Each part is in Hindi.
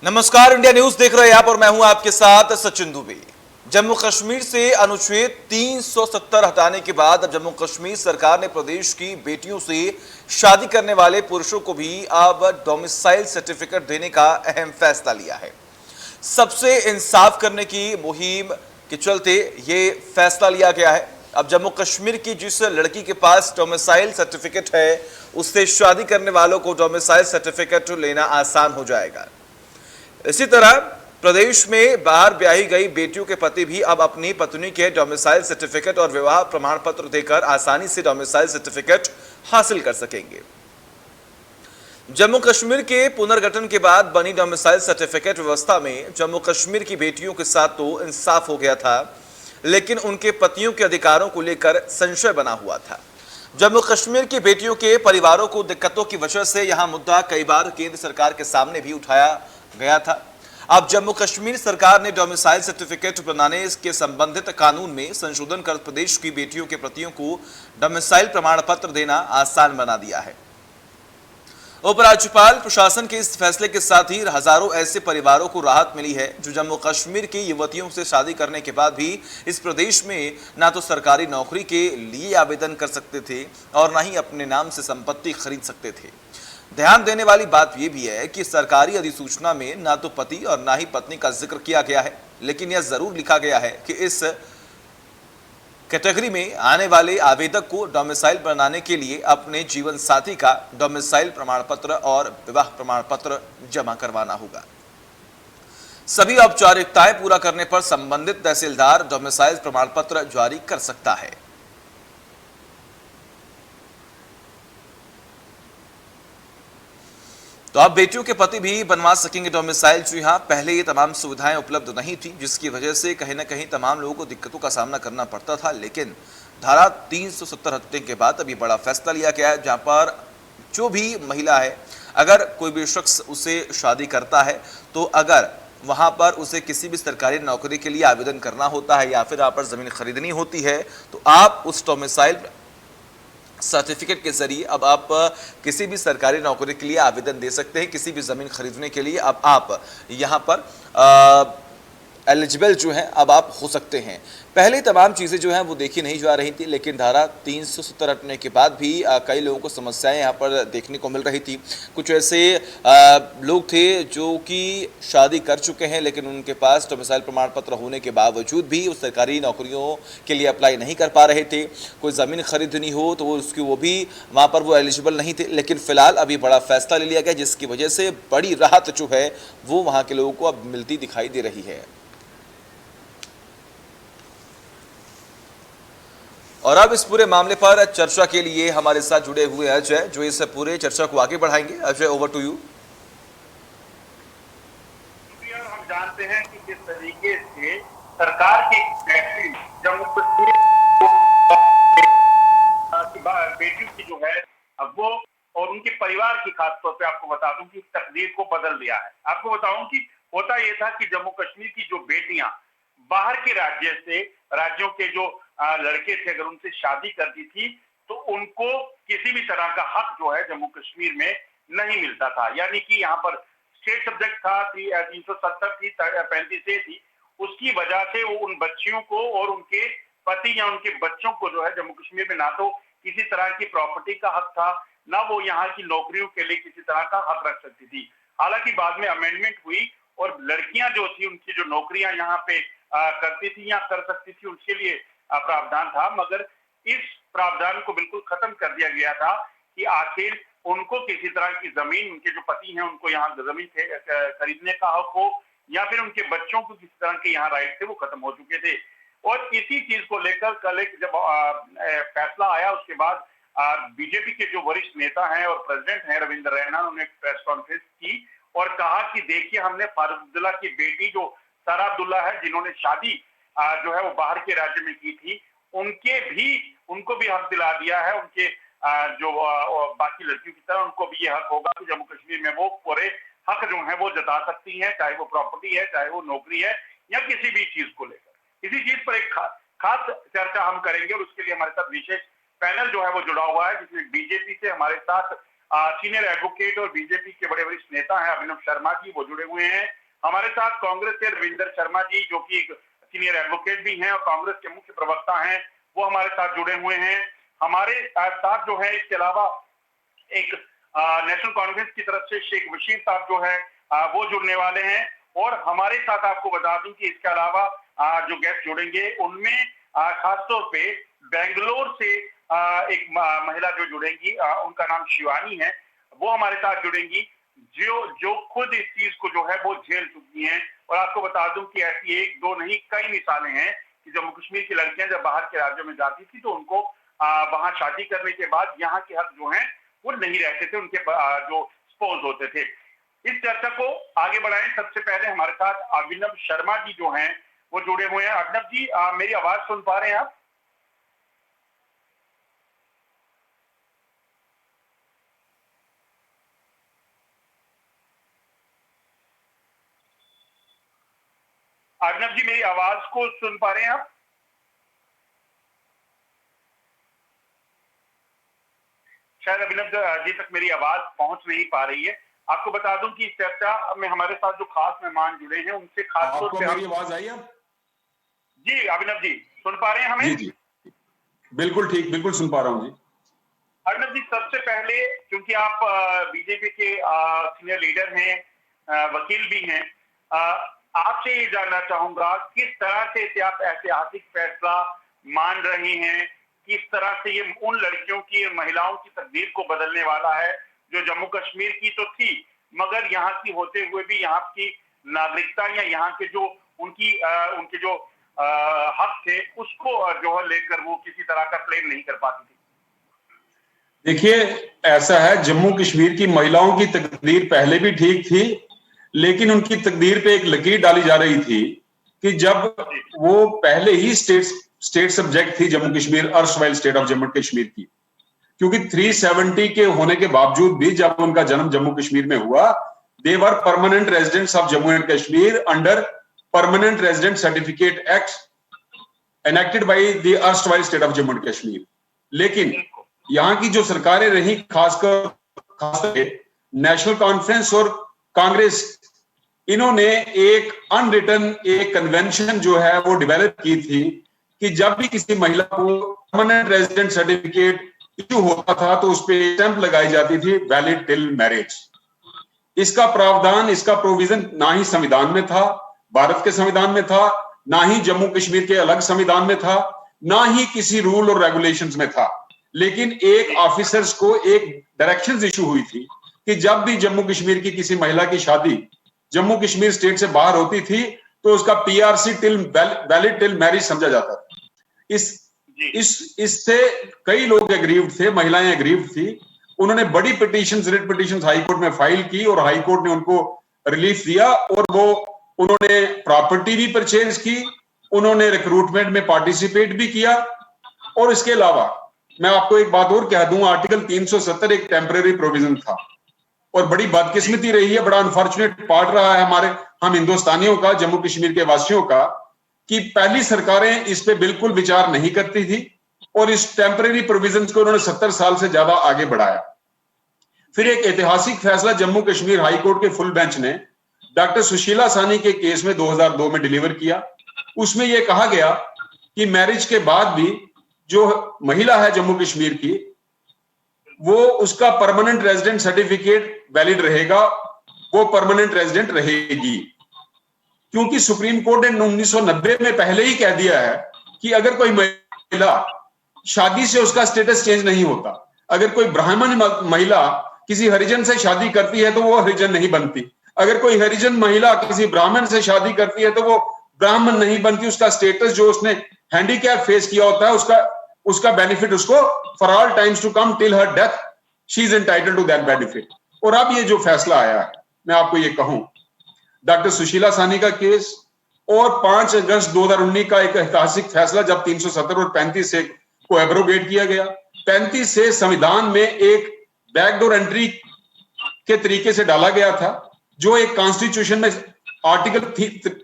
नमस्कार, इंडिया न्यूज देख रहे हैं आप और मैं हूं आपके साथ सचिन दुबे। जम्मू कश्मीर से अनुच्छेद 370 हटाने के बाद अब जम्मू कश्मीर सरकार ने प्रदेश की बेटियों से शादी करने वाले पुरुषों को भी अब डोमिसाइल सर्टिफिकेट देने का अहम फैसला लिया है। सबसे इंसाफ करने की मुहिम के चलते ये फैसला लिया गया है। अब जम्मू कश्मीर की जिस लड़की के पास डोमिसाइल सर्टिफिकेट है, उससे शादी करने वालों को डोमिसाइल सर्टिफिकेट लेना आसान हो जाएगा। इसी तरह प्रदेश में बाहर ब्याही गई बेटियों के पति भी अब अपनी पत्नी के डोमिसाइल सर्टिफिकेट और विवाह प्रमाण पत्र देकर आसानी से डोमिसाइल सर्टिफिकेट हासिल कर सकेंगे। जम्मू कश्मीर के पुनर्गठन के बाद बनी डोमिसाइल सर्टिफिकेट व्यवस्था में जम्मू कश्मीर की बेटियों के साथ तो इंसाफ हो गया था, लेकिन उनके पतियों के अधिकारों को लेकर संशय बना हुआ था। जम्मू कश्मीर की बेटियों के परिवारों को दिक्कतों की वजह से यहां मुद्दा कई बार केंद्र सरकार के सामने भी उठाया गया था। अब जम्मू कश्मीर सरकार ने डोमिसाइल सर्टिफिकेट बनाने के संबंधित कानून में संशोधन कर प्रदेश की बेटियों के पतियों को डोमिसाइल प्रमाण पत्र देना आसान बना दिया है। उपराज्यपाल प्रशासन के इस फैसले के साथ ही हजारों ऐसे परिवारों को राहत मिली है जो जम्मू कश्मीर की युवतियों से शादी करने के बाद भी इस प्रदेश में ना तो सरकारी नौकरी के लिए आवेदन कर सकते थे और ना ही अपने नाम से संपत्ति खरीद सकते थे। ध्यान देने वाली बात यह भी है कि सरकारी अधिसूचना में ना तो पति और ना ही पत्नी का जिक्र किया गया है, लेकिन यह जरूर लिखा गया है कि इस कैटेगरी में आने वाले आवेदक को डोमिसाइल बनाने के लिए अपने जीवन साथी का डोमिसाइल प्रमाण पत्र और विवाह प्रमाण पत्र जमा करवाना होगा। सभी औपचारिकताएं पूरा करने पर संबंधित तहसीलदार डोमिसाइल प्रमाण पत्र जारी कर सकता है। तो अब बेटियों के पति भी बनवा सकेंगे डोमिसाइल। जी हां, पहले ये तमाम सुविधाएं उपलब्ध नहीं थी, जिसकी वजह से कहीं ना कहीं तमाम लोगों को दिक्कतों का सामना करना पड़ता था। लेकिन धारा 370 हटने के बाद अभी बड़ा फैसला लिया गया है, जहां पर जो भी महिला है, अगर कोई भी शख्स उसे शादी करता है तो अगर वहां पर उसे किसी भी सरकारी नौकरी के लिए आवेदन करना होता है या फिर यहाँ पर जमीन खरीदनी होती है, तो आप उस डोमिसाइल सर्टिफिकेट के जरिए अब आप किसी भी सरकारी नौकरी के लिए आवेदन दे सकते हैं। किसी भी जमीन खरीदने के लिए अब आप यहां पर एलिजिबल जो है अब आप हो सकते हैं। पहले तमाम चीज़ें जो हैं वो देखी नहीं जा रही थी, लेकिन धारा 370 हटने के बाद भी कई लोगों को समस्याएं यहाँ पर देखने को मिल रही थी। कुछ ऐसे लोग थे जो कि शादी कर चुके हैं, लेकिन उनके पास डोमिसाइल प्रमाण पत्र होने के बावजूद भी वो सरकारी नौकरियों के लिए अप्लाई नहीं कर पा रहे थे। कोई ज़मीन खरीदनी हो तो वो भी वहाँ पर वो एलिजिबल नहीं थे। लेकिन फिलहाल अभी बड़ा फैसला ले लिया गया, जिसकी वजह से बड़ी राहत जो है वो वहाँ के लोगों को अब मिलती दिखाई दे रही है। और अब इस पूरे मामले पर चर्चा के लिए हमारे साथ जुड़े हुए अजय, जो इस पूरे चर्चा को आगे बढ़ाएंगे। Ajay, over to you. हम जानते हैं कि किस तरीके से सरकार की जम्मू कश्मीर बेटियों की जो है अब वो और उनके परिवार की खासतौर पे आपको बता दूं कि तकदीर को बदल दिया है। आपको बताऊं कि होता यह था कि जम्मू कश्मीर की जो बेटियां बाहर के राज्यों के जो लड़के थे, अगर उनसे शादी कर दी थी तो उनको किसी भी तरह का हक जो है जम्मू कश्मीर में नहीं मिलता था। यानी कि यहाँ पर स्टेट सब्जेक्ट था 370 थी, 35 थी। उसकी वजह से वो उन बच्चियों को और उनके पति या उनके बच्चों को जो है जम्मू कश्मीर में ना तो किसी तरह की प्रॉपर्टी का हक था, ना वो यहाँ की नौकरियों के लिए किसी तरह का हक रख सकती थी। हालांकि बाद में अमेंडमेंट हुई और लड़कियां जो थी उनकी जो नौकरियां यहाँ पे करती थी या कर सकती थी, उसके लिए प्रावधान था। मगर इस प्रावधान को बिल्कुल खत्म कर दिया गया था कि आखिर उनको किसी तरह की जमीन, उनके जो पति हैं उनको यहाँ जमीन खरीदने का हक हो या फिर उनके बच्चों को किसी तरह के यहाँ राइट थे, वो खत्म हो चुके थे। और इसी चीज को लेकर कल एक जब फैसला आया, उसके बाद बीजेपी के जो वरिष्ठ नेता हैं और प्रेसिडेंट हैं रविंद्र रैना, उन्होंने एक प्रेस कॉन्फ्रेंस की और कहा कि देखिए, हमने फारूक अब्दुल्ला की बेटी जो सारा अब्दुल्ला है, जिन्होंने शादी जो है वो बाहर के राज्य में की थी, उनको भी हक दिला दिया है। उनके जो बाकी लड़कियों की तरह उनको भी ये हक होगा कि जम्मू कश्मीर में वो पूरे हक जो है वो जता सकती हैं, चाहे वो प्रॉपर्टी है, चाहे वो नौकरी है या किसी भी चीज को लेकर। इसी चीज पर एक खास चर्चा हम करेंगे और उसके लिए हमारे साथ विशेष पैनल जो है वो जुड़ा हुआ है, जिसमें बीजेपी से हमारे साथ सीनियर एडवोकेट और बीजेपी के बड़े वरिष्ठ नेता हैं अभिनव शर्मा जी, वो जुड़े हुए हैं। हमारे साथ कांग्रेस के रविंदर शर्मा जी, जो कि एक सीनियर एडवोकेट भी हैं और कांग्रेस के मुख्य प्रवक्ता हैं, वो हमारे साथ जुड़े हुए हैं। हमारे साथ जो है इसके अलावा एक नेशनल कॉन्फ्रेंस की तरफ से शेख बशीर साहब जो है वो जुड़ने वाले हैं। और हमारे साथ आपको बता दूं कि इसके अलावा जो गेस्ट जुड़ेंगे उनमें खासतौर पे बेंगलोर से एक महिला जो जुड़ेंगी, उनका नाम शिवानी है, वो हमारे साथ जुड़ेंगी, जो खुद इस चीज को जो है वो झेल चुकी हैं। और आपको बता दूं कि ऐसी एक दो नहीं कई मिसालें हैं कि जम्मू कश्मीर की लड़कियां जब बाहर के राज्यों में जाती थी तो उनको वहां शादी करने के बाद यहाँ के हक जो है वो नहीं रहते थे, उनके जो स्पोज होते थे। इस चर्चा को आगे बढ़ाएं। सबसे पहले हमारे साथ अभिनव शर्मा जी जो हैं वो जुड़े हुए हैं। अभिनव जी, मेरी आवाज सुन पा रहे हैं आप? अभिनव जी, मेरी आवाज को सुन पा रहे हैं आप? शायद अभिनव जी तक मेरी आवाज पहुंच नहीं पा रही है। आपको बता दूं कि इस चर्चा में हमारे साथ जो खास मेहमान जुड़े हैं उनसे खास तौर पे मेरी आवाज आई अब? जी अभिनव जी, सुन पा रहे हैं हमें? जी, बिल्कुल ठीक, बिल्कुल सुन पा रहा हूं जी। अभिनव जी, सबसे पहले क्योंकि आप बीजेपी के सीनियर लीडर हैं, वकील भी हैं, आपसे ये जानना चाहूंगा किस तरह से आप ऐतिहासिक फैसला मान रहे हैं, किस तरह से ये उन लड़कियों की, महिलाओं की तकदीर को बदलने वाला है जो जम्मू कश्मीर की तो थी मगर यहाँ की होते हुए भी यहाँ की नागरिकता या यहाँ के जो उनके जो हक थे उसको जो है लेकर वो किसी तरह का क्लेम नहीं कर पाती थी। देखिए, ऐसा है, जम्मू कश्मीर की महिलाओं की तकदीर पहले भी ठीक थी, लेकिन उनकी तकदीर पे एक लकीर डाली जा रही थी कि जब वो पहले ही स्टेट सब्जेक्ट थी जम्मू कश्मीर, अर्सवाइल स्टेट ऑफ जम्मू कश्मीर की, क्योंकि 370 के होने के बावजूद भी जब उनका जन्म जम्मू कश्मीर में हुआ, they were permanent residents of Jammu and Kashmir under permanent resident certificate act enacted by the erstwhile state of Jammu and Kashmir. लेकिन यहाँ की जो सरकारें रही, खासकर नेशनल कॉन्फ्रेंस और कांग्रेस, इन्होंने एक अनरिटन एक कन्वेंशन जो है वो डेवलप की थी कि जब भी किसी महिला को परमानेंट रेजिडेंट सर्टिफिकेट इशू होता था तो उस पर स्टैंप लगाई जाती थी, वैलिड टिल मैरिज। इसका प्रावधान, इसका प्रोविजन ना ही संविधान में था, भारत के संविधान में था, ना ही जम्मू कश्मीर के अलग संविधान में था, ना ही किसी रूल और रेगुलेशंस में था। लेकिन एक ऑफिसर्स को एक डायरेक्शंस इशू हुई थी कि जब भी जम्मू कश्मीर की किसी महिला की शादी जम्मू कश्मीर स्टेट से बाहर होती थी तो उसका PRC till valid till marriage समझा जाता था। इससे कई लोग एग्रीव्ड थे, महिलाएं एग्रीव्ड थी। उन्होंने बड़ी petitions, writ petitions high court में फाइल की और हाई कोर्ट ने उनको रिलीफ दिया और उन्होंने प्रॉपर्टी भी परचेज की, उन्होंने रिक्रूटमेंट में पार्टिसिपेट भी किया। और इसके अलावा मैं आपको एक बात और कह दूं, आर्टिकल 370 एक टेम्परेरी प्रोविजन था और बड़ी बदकिस्मती रही है, बड़ा अनफॉर्चुनेट पार्ट रहा है हम हिंदुस्तानियों का, जम्मू कश्मीर के वासियों का, कि पहली सरकारें इस पे बिल्कुल विचार नहीं करती थी और इस टेम्परेरी प्रोविजंस को उन्होंने 70 साल से ज्यादा आगे बढ़ाया। फिर एक ऐतिहासिक फैसला जम्मू कश्मीर हाई कोर्ट के फुल बेंच ने डॉक्टर सुशीला सानी के केस में 2002 में डिलीवर किया। उसमें यह कहा गया कि मैरिज के बाद भी जो महिला है जम्मू कश्मीर की, वो उसका परमानेंट रेजिडेंट सर्टिफिकेट वैलिड रहेगा, वो परमानेंट रेजिडेंट रहेगी, क्योंकि सुप्रीम कोर्ट ने 1990 में पहले ही कह दिया है कि अगर कोई महिला शादी से उसका स्टेटस चेंज नहीं होता, अगर कोई ब्राह्मण महिला किसी हरिजन से शादी करती है तो वो हरिजन नहीं बनती, अगर कोई हरिजन महिला किसी ब्राह्मण से शादी करती है तो वो ब्राह्मण नहीं बनती, उसका स्टेटस जो उसने हैंडीकैप फेस किया होता है उसका बेनिफिट उसको for all times to come till her death she is entitled to that benefit. और अब ये जो फैसला आया है, मैं आपको ये कहूं, डॉक्टर सुशीला सानी का केस और 5 अगस्त 2019 का एक ऐतिहासिक फैसला जब 370 और 35 से को एब्रोगेट किया गया। 35 से संविधान में एक बैकडोर एंट्री के तरीके से डाला गया था, जो एक कॉन्स्टिट्यूशन में आर्टिकल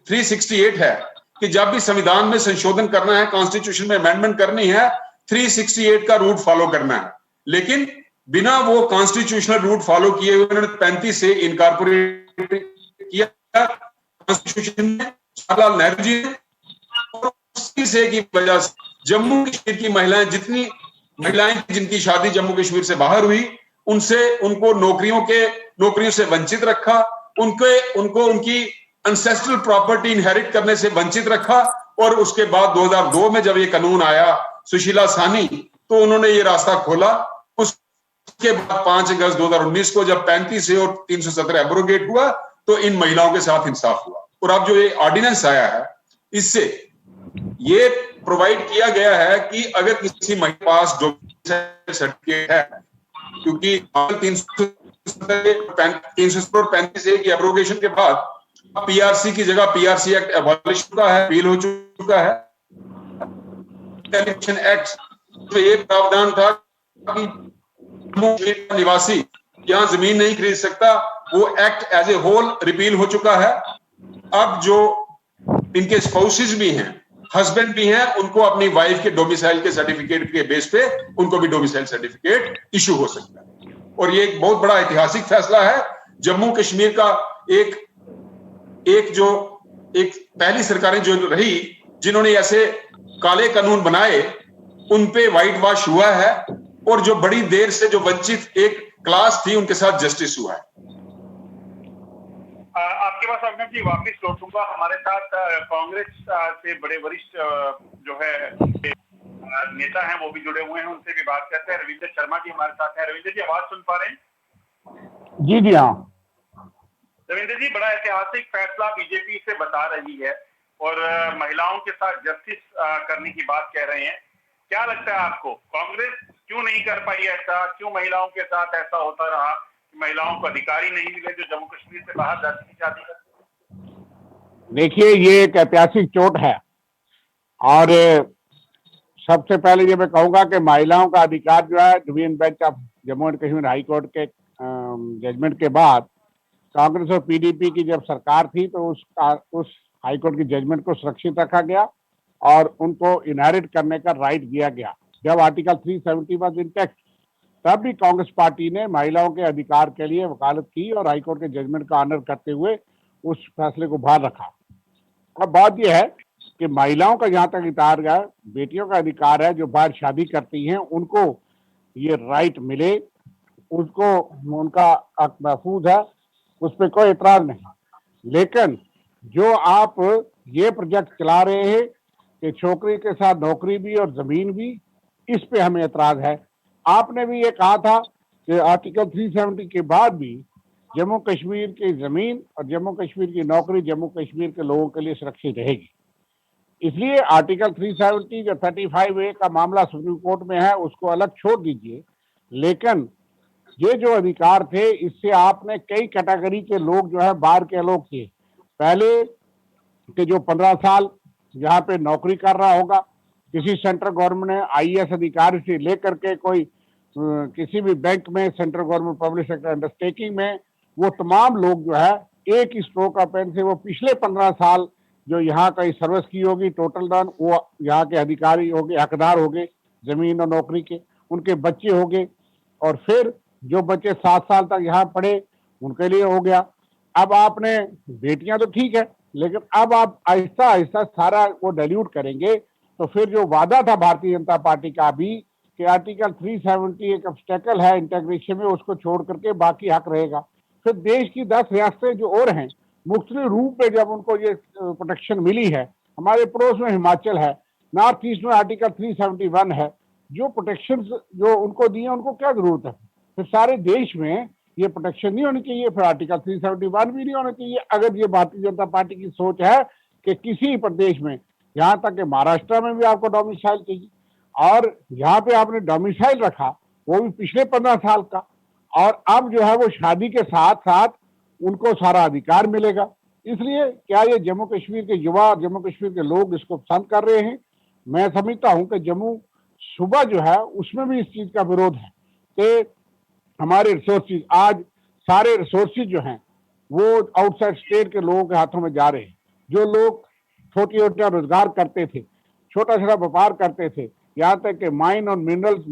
368 है कि जब भी संविधान में संशोधन करना है, कॉन्स्टिट्यूशन में अमेंडमेंट करनी है, 368 का रूट फॉलो करना है। लेकिन बिना वो कॉन्स्टिट्यूशनल रूट फॉलो किए हुए उन्होंने 35 से इनकॉर्पोरेट किया कॉन्स्टिट्यूशन में जवाहरलाल नेहरू जी ने। और उसी से की वजह से जम्मू कश्मीर की महिलाएं, जितनी महिलाएं जिनकी शादी जम्मू कश्मीर से बाहर हुई, उनको नौकरियों से वंचित रखा, उनको उनकी एंसेस्ट्रल प्रॉपर्टी इनहेरिट करने से वंचित रखा। और उसके बाद 2002 में जब ये कानून आया सुशीला सानी, तो उन्होंने ये रास्ता खोला। उसके बाद 5 अगस्त 2019 को जब 35 से और 317 एब्रोगेट हुआ, तो इन महिलाओं के साथ इंसाफ हुआ। और अब जो ये ऑर्डिनेंस आया है, इससे ये प्रोवाइड किया गया है कि अगर किसी महिला के पास डोमिसाइल सर्टिफिकेट है, क्योंकि 335 की एब्रोगेशन के बाद पीआरसी की जगह पीआरसी एक्ट एबॉलिश चुका है, रिपील हो चुका है। टेलीविजन एक्ट में एक प्रावधान था कि निवासी यहां जमीन नहीं खरीद सकता, वो act as a whole repeal हो चुका है। अब जो इनके स्पाउसेस भी हैं, हस्बैंड भी हैं, उनको अपनी वाइफ के डोमिसाइल के सर्टिफिकेट के बेस पे उनको भी डोमिसाइल सर्टिफिकेट इशू हो सकता है। और ये एक बहुत बड़ा ऐतिहासिक फैसला है। जम्मू कश्मीर का एक पहली सरकारें जो रही जिन्होंने ऐसे काले कानून बनाए, उन पे व्हाइट वॉश हुआ है। और जो बड़ी देर से जो वंचित एक क्लास थी, उनके साथ जस्टिस हुआ है। आपके पास अभिनव जी वापिस लौटूंगा। हमारे साथ कांग्रेस से बड़े वरिष्ठ जो है नेता हैं, वो भी जुड़े हुए हैं, उनसे भी बात करते हैं। रविंद्र शर्मा जी हमारे साथ हैं। रविंद्र जी, आवाज सुन पा रहे हैं? जी जी हाँ। रविंद्र जी, बड़ा ऐतिहासिक फैसला बीजेपी से बता रही है और महिलाओं के साथ जस्टिस करने की बात कह रहे हैं। क्या लगता है आपको, कांग्रेस क्यों नहीं कर पाई ऐसा? क्यों महिलाओं के साथ ऐसा होता रहा कि महिलाओं को अधिकार ही नहीं मिले जो जम्मू कश्मीर से बाहर जाती थी शादी करती? देखिए, ये एक ऐतिहासिक चोट है। और सबसे पहले ये मैं कहूंगा कि महिलाओं का अधिकार जो है, division bench of Jammu and Kashmir high court के जजमेंट के बाद कांग्रेस और पीडीपी की जब सरकार थी, तो उस हाई कोर्ट की जजमेंट को सुरक्षित रखा गया और उनको इनहेरिट करने का राइट दिया गया। जब आर्टिकल 370 वॉज इंटैक्ट, तब भी कांग्रेस पार्टी ने महिलाओं के अधिकार के लिए वकालत की और हाई कोर्ट के जजमेंट का ऑनर करते हुए उस फैसले को बाहर रखा। अब बात यह है कि महिलाओं का जहां तक अधिकार है, बेटियों का अधिकार है, जो बाहर शादी करती हैं, उनको ये राइट मिले, उसको उनका हक महफूज है, उस पर कोई एतराज नहीं। लेकिन जो आप ये प्रोजेक्ट चला रहे हैं कि छोकरी के साथ नौकरी भी और जमीन भी, इस पे हमें एतराज है। आपने भी ये कहा था कि आर्टिकल 370 के बाद भी जम्मू कश्मीर की जमीन और जम्मू कश्मीर की नौकरी जम्मू कश्मीर के लोगों के लिए सुरक्षित रहेगी। इसलिए आर्टिकल 370 जो 35A का मामला सुप्रीम कोर्ट में है, उसको अलग छोड़ दीजिए। लेकिन ये जो अधिकार थे, इससे आपने कई कैटेगरी के लोग जो है बाहर के लोग थे, पहले के जो 15 साल यहाँ पे नौकरी कर रहा होगा, किसी सेंट्रल गवर्नमेंट ने आईएएस अधिकारी से लेकर के कोई किसी भी बैंक में, central government public sector undertaking में, वो तमाम लोग जो है एक ही स्ट्रोक ऑफ पेन से वो पिछले 15 साल जो यहाँ का सर्विस की होगी, टोटल रन, वो यहाँ के अधिकारी हो गए, हकदार हो गए जमीन और नौकरी के, उनके बच्चे हो गए। और फिर जो बच्चे 7 साल तक यहाँ पढ़े, उनके लिए हो गया। अब आपने बेटियां तो ठीक है, लेकिन अब आप आहिस्ता आहिस्ता सारा वो डाइल्यूट करेंगे। तो फिर जो वादा था भारतीय जनता पार्टी का भी कि आर्टिकल 370 एक ऑब्स्टेकल है इंटीग्रेशन में, उसको छोड़ करके बाकी हक रहेगा। फिर देश की 10 रियासतें जो और हैं, मुख्तलिफ रूप में जब उनको ये प्रोटेक्शन मिली है, हमारे पड़ोस में हिमाचल है, नॉर्थ ईस्ट में आर्टिकल 371 है, जो प्रोटेक्शन जो उनको दिए, उनको क्या जरूरत है? फिर सारे देश में ये प्रोटेक्शन नहीं होनी चाहिए, फिर आर्टिकल 371 भी नहीं होना चाहिए। अगर ये भारतीय जनता पार्टी की सोच है कि किसी प्रदेश में, यहाँ तक कि महाराष्ट्र में भी आपको डोमिसाइल चाहिए, और यहाँ पे आपने डोमिसाइल रखा वो भी पिछले 15 साल का, और अब जो है वो शादी के साथ साथ उनको सारा अधिकार मिलेगा। इसलिए क्या ये जम्मू कश्मीर के युवा, जम्मू कश्मीर के लोग इसको पसंद कर रहे हैं? मैं समझता हूं कि जम्मू सूबा जो है उसमें भी इस चीज का विरोध है कि हमारे रिसोर्सेज, आज सारे रिसोर्सेज जो हैं वो आउटसाइड स्टेट के लोगों के हाथों में जा रहे हैं। जो लोग छोटे छोटे रोजगार करते थे, छोटा छोटा व्यापार करते थे, यहाँ तक कि माइन और मिनरल्स,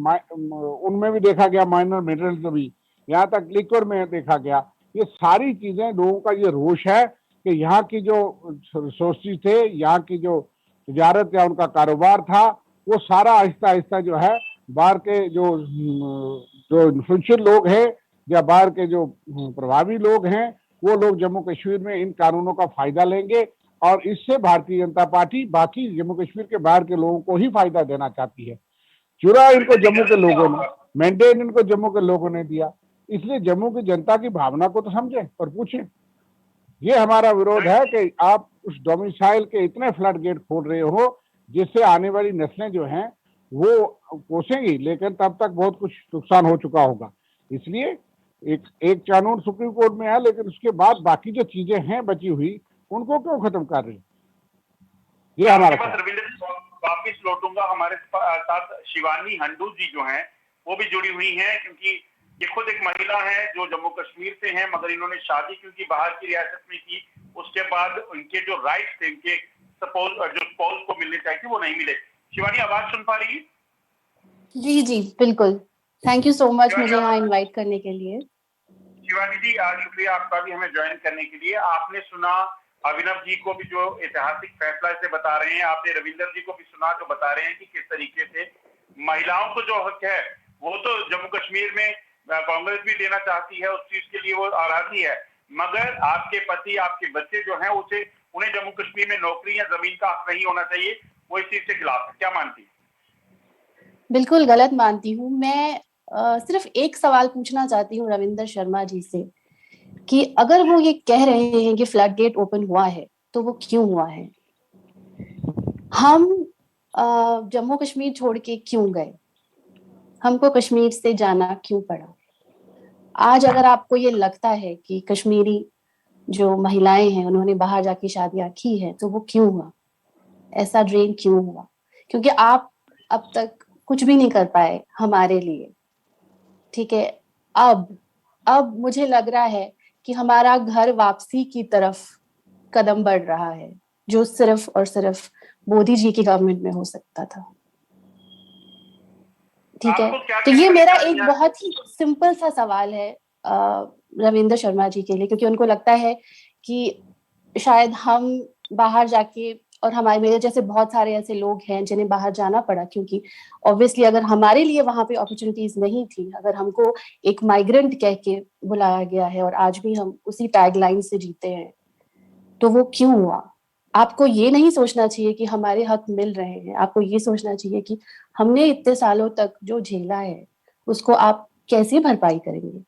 उनमें भी देखा गया, माइन और मिनरल्स भी, यहाँ तक लिक्विड में देखा गया। ये सारी चीजें, लोगों का ये रोष है कि यहाँ की जो रिसोर्सेज थे, यहाँ की जो तिजारत या उनका कारोबार था, वो सारा आहिस्ता आहिस्ता जो है बाहर के जो इन्फ्लुएंशियल लोग हैं या बाहर के जो प्रभावी लोग हैं, वो लोग जम्मू कश्मीर में इन कानूनों का फायदा लेंगे और इससे भारतीय जनता पार्टी बाकी जम्मू कश्मीर के बाहर के लोगों को ही फायदा देना चाहती है। चुरा इनको जम्मू के लोगों ने, मैंडेट इनको जम्मू के लोगों ने दिया, इसलिए जम्मू की जनता की भावना को तो समझें और पूछें। ये हमारा विरोध है कि आप उस डोमिसाइल के इतने फ्लड गेट खोल रहे हो जिससे आने वाली नस्लें जो हैं वो पोसेंगी, लेकिन तब तक बहुत कुछ नुकसान हो चुका होगा। इसलिए एक कानून सुप्रीम कोर्ट में है, लेकिन उसके बाद बाकी जो चीजें हैं बची हुई, उनको क्यों खत्म कर रही? ये हमारा रविंद्र जी वापिस लौटूंगा। हमारे साथ शिवानी हंडू जी जो हैं वो भी जुड़ी हुई हैं, क्योंकि ये खुद एक महिला है जो जम्मू कश्मीर से हैं, मगर इन्होंने शादी क्योंकि बाहर की रियासत में की, उसके बाद उनके जो राइट्स थे, उनके जो स्पाउस को मिलने चाहिए थे, वो नहीं मिले। शिवानी, आवाज सुन पा रही है? जी जी बिल्कुल। थैंक यू सो मच मुझे यहाँ इनवाइट करने के लिए। शिवानी जी, शुक्रिया आपका भी हमें ज्वाइन करने के लिए। आपने सुना अभिनव जी को भी जो ऐतिहासिक फैसला से बता रहे हैं, आपने रविंदर जी को भी सुना जो बता रहे हैं कि किस तरीके से महिलाओं को जो हक है वो तो जम्मू कश्मीर में कांग्रेस भी देना चाहती है, उस चीज के लिए वो आराधी है, मगर आपके पति, आपके बच्चे जो हैं उन्हें जम्मू कश्मीर में नौकरी या जमीन का हक नहीं होना चाहिए, वो इस चीज के खिलाफ है। क्या मानती है? बिल्कुल गलत मानती हूँ मैं। सिर्फ एक सवाल पूछना चाहती हूँ रविंदर शर्मा जी से कि अगर वो ये कह रहे हैं कि फ्लड गेट ओपन हुआ है तो वो क्यों हुआ है? हम जम्मू कश्मीर छोड़ के क्यों गए? हमको कश्मीर से जाना क्यों पड़ा? आज अगर आपको ये लगता है कि कश्मीरी जो महिलाएं हैं उन्होंने बाहर जाके शादियां की हैं तो वो क्यों हुआ, ऐसा ड्रेन क्यों हुआ? क्योंकि आप अब तक कुछ भी नहीं कर पाए हमारे लिए, ठीक है? अब मुझे लग रहा है कि हमारा घर वापसी की तरफ कदम बढ़ रहा है, जो सिर्फ और सिर्फ मोदी जी की गवर्नमेंट में हो सकता था, ठीक है? तो ये मेरा एक बहुत ही सिंपल सा सवाल है रविंद्र शर्मा जी के लिए, क्योंकि उनको लगता है कि शायद हम बाहर जाके, और मेरे जैसे बहुत सारे ऐसे लोग हैं जिन्हें बाहर जाना पड़ा, क्योंकि ऑब्वियसली अगर हमारे लिए वहां पे अपॉर्चुनिटीज नहीं थी, अगर हमको एक माइग्रेंट कह के बुलाया गया है और आज भी हम उसी टैगलाइन से जीते हैं, तो वो क्यों हुआ? आपको ये नहीं सोचना चाहिए कि हमारे हक मिल रहे हैं, आपको ये सोचना चाहिए कि हमने इतने सालों तक जो झेला है उसको आप कैसे भरपाई करेंगे?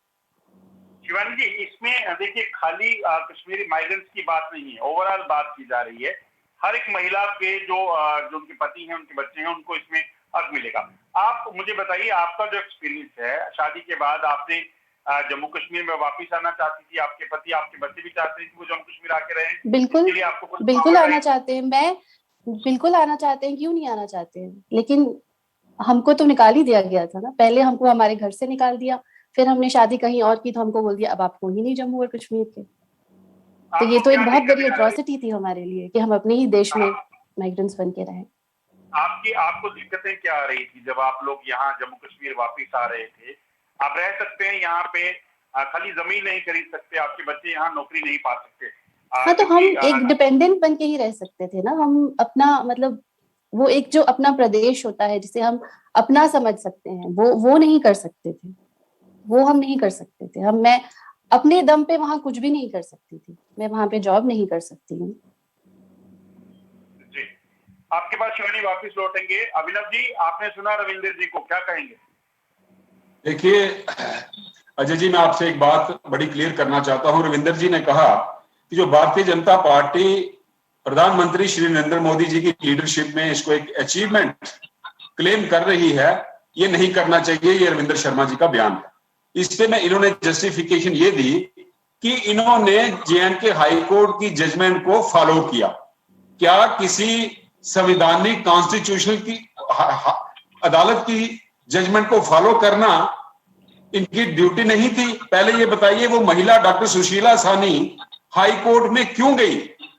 शिवानी जी, इसमें देखिए खाली कश्मीरी माइग्रेंट्स की बात नहीं है, ओवरऑल बात की जा रही है। हर एक महिला के जो उनके पति हैं, उनके बच्चे हैं, उनको इसमें हक मिलेगा। आप मुझे बताइए, आपका जो एक्सपीरियंस है, शादी के बाद आपने जम्मू कश्मीर में वापस आना चाहती थी, आपके पति, आपके बच्चे भी चाहते थे कि वो जम्मू कश्मीर आके रहें? बिल्कुल आना चाहते हैं, मैं बिल्कुल आना चाहते हैं, क्यों नहीं आना चाहते हैं? लेकिन हमको तो निकाल ही दिया गया था ना, पहले हमको हमारे घर से निकाल दिया, फिर हमने शादी कहीं और की तो हमको बोल दिया अब आप हो ही नहीं जम्मू और कश्मीर के। तो ये तो एक बहुत बड़ी एट्रॉसिटी थी हमारे लिए कि हम अपने ही देश में माइग्रेंट्स बन के रहें। आपको दिक्कतें क्या आ रही थी जब आप लोग यहाँ जम्मू कश्मीर वापस आ रहे थे? आप रह सकते हैं यहाँ पे, खाली जमीन नहीं खरीद सकते, आपके बच्चे यहाँ नौकरी नहीं पा सकते। हाँ, तो हम एक डिपेंडेंट बन के ही रह सकते थे ना, हम अपना मतलब वो एक जो अपना प्रदेश होता है जिसे हम अपना समझ सकते हैं, वो नहीं कर सकते थे, वो हम नहीं कर सकते थे। मैं अपने दम पे वहां कुछ भी नहीं कर सकती थी, मैं वहां पे जॉब नहीं कर सकती हूँ। जी, आपके पास शिवानी वापस लौटेंगे। अभिनव जी, आपने सुना रविंदर जी को, क्या कहेंगे? देखिए अजय जी, मैं आपसे एक बात बड़ी क्लियर करना चाहता हूं। रविंदर जी ने कहा कि जो भारतीय जनता पार्टी प्रधानमंत्री श्री नरेंद्र मोदी जी की लीडरशिप में इसको एक अचीवमेंट क्लेम कर रही है, ये नहीं करना चाहिए, ये रविंदर शर्मा जी का बयान है। इस पे में इन्होंने जस्टिफिकेशन ये दी कि इन्होंने जे&के हाई कोर्ट की जजमेंट को फॉलो किया। क्या किसी संवैधानिक कॉन्स्टिट्यूशनल की अदालत की जजमेंट को फॉलो करना इनकी ड्यूटी नहीं थी? पहले ये बताइए, वो महिला डॉक्टर सुशीला सानी हाई कोर्ट में क्यों गई?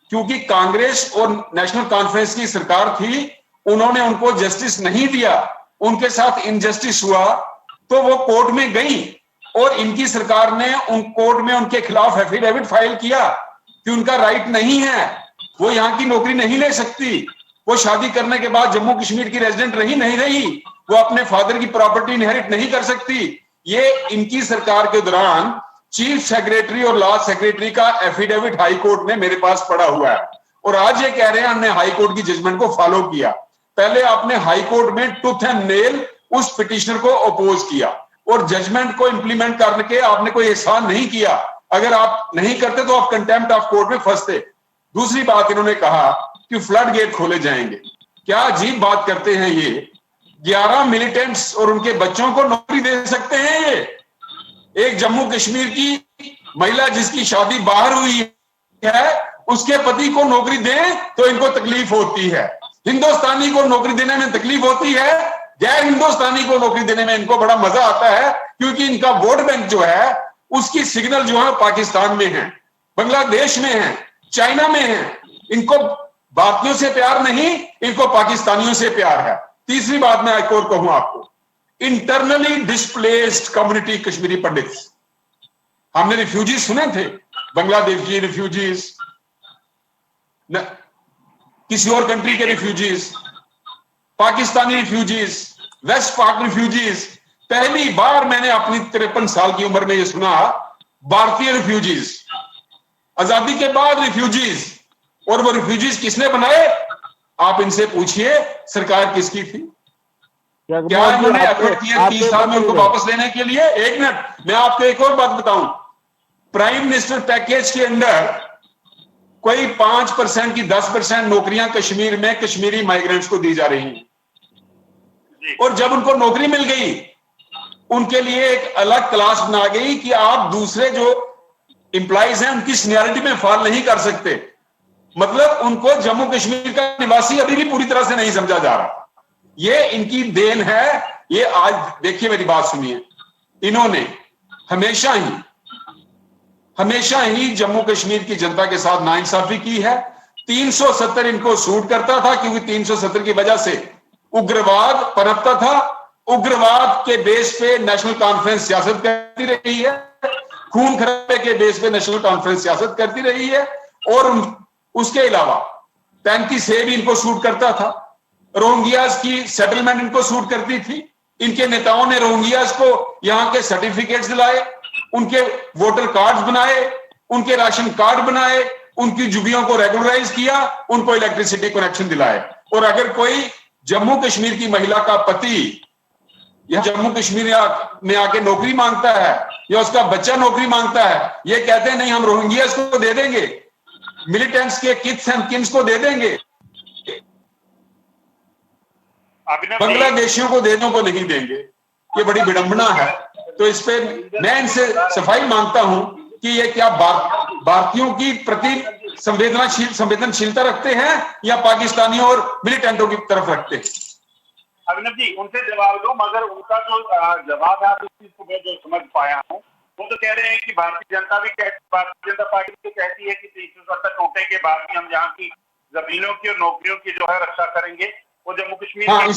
क्योंकि कांग्रेस और नेशनल कॉन्फ्रेंस की सरकार थी उन्होंने उनको जस्टिस नहीं दिया, उनके साथ इनजस्टिस हुआ, तो वो कोर्ट में गई और इनकी सरकार ने उन कोर्ट में उनके खिलाफ एफिडेविट फाइल किया कि उनका राइट नहीं है, वो यहाँ की नौकरी नहीं ले सकती, वो शादी करने के बाद जम्मू कश्मीर की रेजिडेंट नहीं रही, वो अपने फादर की प्रॉपर्टी इनहेरिट नहीं कर सकती। ये इनकी सरकार के दौरान चीफ सेक्रेटरी और लॉ सेक्रेटरी का एफिडेविट हाई कोर्ट में मेरे पास पड़ा हुआ है, और आज ये कह रहे हैं हमने हाई कोर्ट की जजमेंट को फॉलो किया। पहले आपने हाई कोर्ट में टूथ एंड नेल उस पिटिशनर को अपोज किया और जजमेंट को इंप्लीमेंट करके आपने कोई एहसान नहीं किया। अगर आप नहीं करते तो आप कंटेम्प्ट ऑफ कोर्ट में फंसते। दूसरी बात इन्होंने कहा कि फ्लड गेट खोले जाएंगे। क्या अजीब बात करते हैं ये। 11 मिलिटेंट्स और उनके बच्चों को नौकरी दे सकते हैं ये। एक जम्मू कश्मीर की महिला जिसकी शादी बाहर हुई है, उसके पति को नौकरी दें तो इनको तकलीफ होती है। हिंदुस्तानी को नौकरी देने में तकलीफ होती है, गैर हिंदुस्तानी को नौकरी देने में इनको बड़ा मजा आता है, क्योंकि इनका वोट बैंक जो है उसकी सिग्नल जो है पाकिस्तान में है, बांग्लादेश में है, चाइना में है। इनको भारतीयों से प्यार नहीं, इनको पाकिस्तानियों से प्यार है। तीसरी बात मैं एक और कहूं आपको, internally displaced community Kashmiri pandits. हमने रिफ्यूजीज सुने थे, बांग्लादेशी रिफ्यूजीज, किसी और कंट्री के रिफ्यूजीज, पाकिस्तानी रिफ्यूजीज, वेस्ट पाक रिफ्यूजीज। पहली बार मैंने अपनी 53 साल की उम्र में यह सुना, भारतीय रिफ्यूजीज, आजादी के बाद रिफ्यूजीज। और वो रिफ्यूजीज किसने बनाए? आप इनसे पूछिए, सरकार किसकी थी? क्या इन्होंने एफर्ट किया 30 साल में उनको वापस लेने के लिए? एक मिनट, मैं आपको एक और बात बताऊं। प्राइम मिनिस्टर पैकेज के अंदर कोई 5% की 10% नौकरियां कश्मीर में कश्मीरी माइग्रेंट्स को दी जा रही हैं, और जब उनको नौकरी मिल गई उनके लिए एक अलग क्लास बना गई कि आप दूसरे जो इंप्लॉइज हैं उनकी सीनियरिटी में फॉल नहीं कर सकते। मतलब उनको जम्मू कश्मीर का निवासी अभी भी पूरी तरह से नहीं समझा जा रहा। ये इनकी देन है। ये आज देखिए, मेरी बात सुनिए, इन्होंने हमेशा ही जम्मू कश्मीर की जनता के साथ नाइंसाफी की है। 370 इनको सूट करता था, क्योंकि 370 की वजह से उग्रवाद पनपता था। उग्रवाद के बेस पे नेशनल कॉन्फ्रेंस सियासत करती रही है, खून खराबे के बेस पे नेशनल कॉन्फ्रेंस सियासत करती रही है, और उसके अलावा 35A भी इनको सूट करता था। रोहिंग्यास की सेटलमेंट इनको सूट करती थी। इनके नेताओं ने रोहिंग्यास को यहां के सर्टिफिकेट्स दिलाए, उनके वोटर कार्ड्स बनाए, उनके राशन कार्ड बनाए, उनकी जुबियों को रेगुलराइज किया, उनको इलेक्ट्रिसिटी कनेक्शन दिलाए। और अगर कोई जम्मू कश्मीर की महिला का पति या जम्मू कश्मीर में आके नौकरी मांगता है या उसका बच्चा नौकरी मांगता है, ये कहते हैं नहीं हम रोहिंग्यास को दे देंगे, मिलिटेंट्स के किड्स एंड किन्स को दे देंगे, बांग्लादेशियों को देने को नहीं देंगे। ये बड़ी विडंबना है। तो इस पे मैं इनसे सफाई मांगता हूं कि ये क्या भारतीयों की प्रति संवेदनशीलता रखते हैं या पाकिस्तानियों और मिलिटेंटों की तरफ रखते हैं? अभिनव जी, उनसे जवाब दो, मगर उनका जो जवाब है उस चीज को मैं जो समझ पाया हूँ, वो तो कह रहे हैं कि भारतीय जनता पार्टी भी कहती है कि 370 टूटने के बाद भी हम यहाँ की जमीनों की और नौकरियों की जो है रक्षा करेंगे, वो जम्मू कश्मीर। हाँ,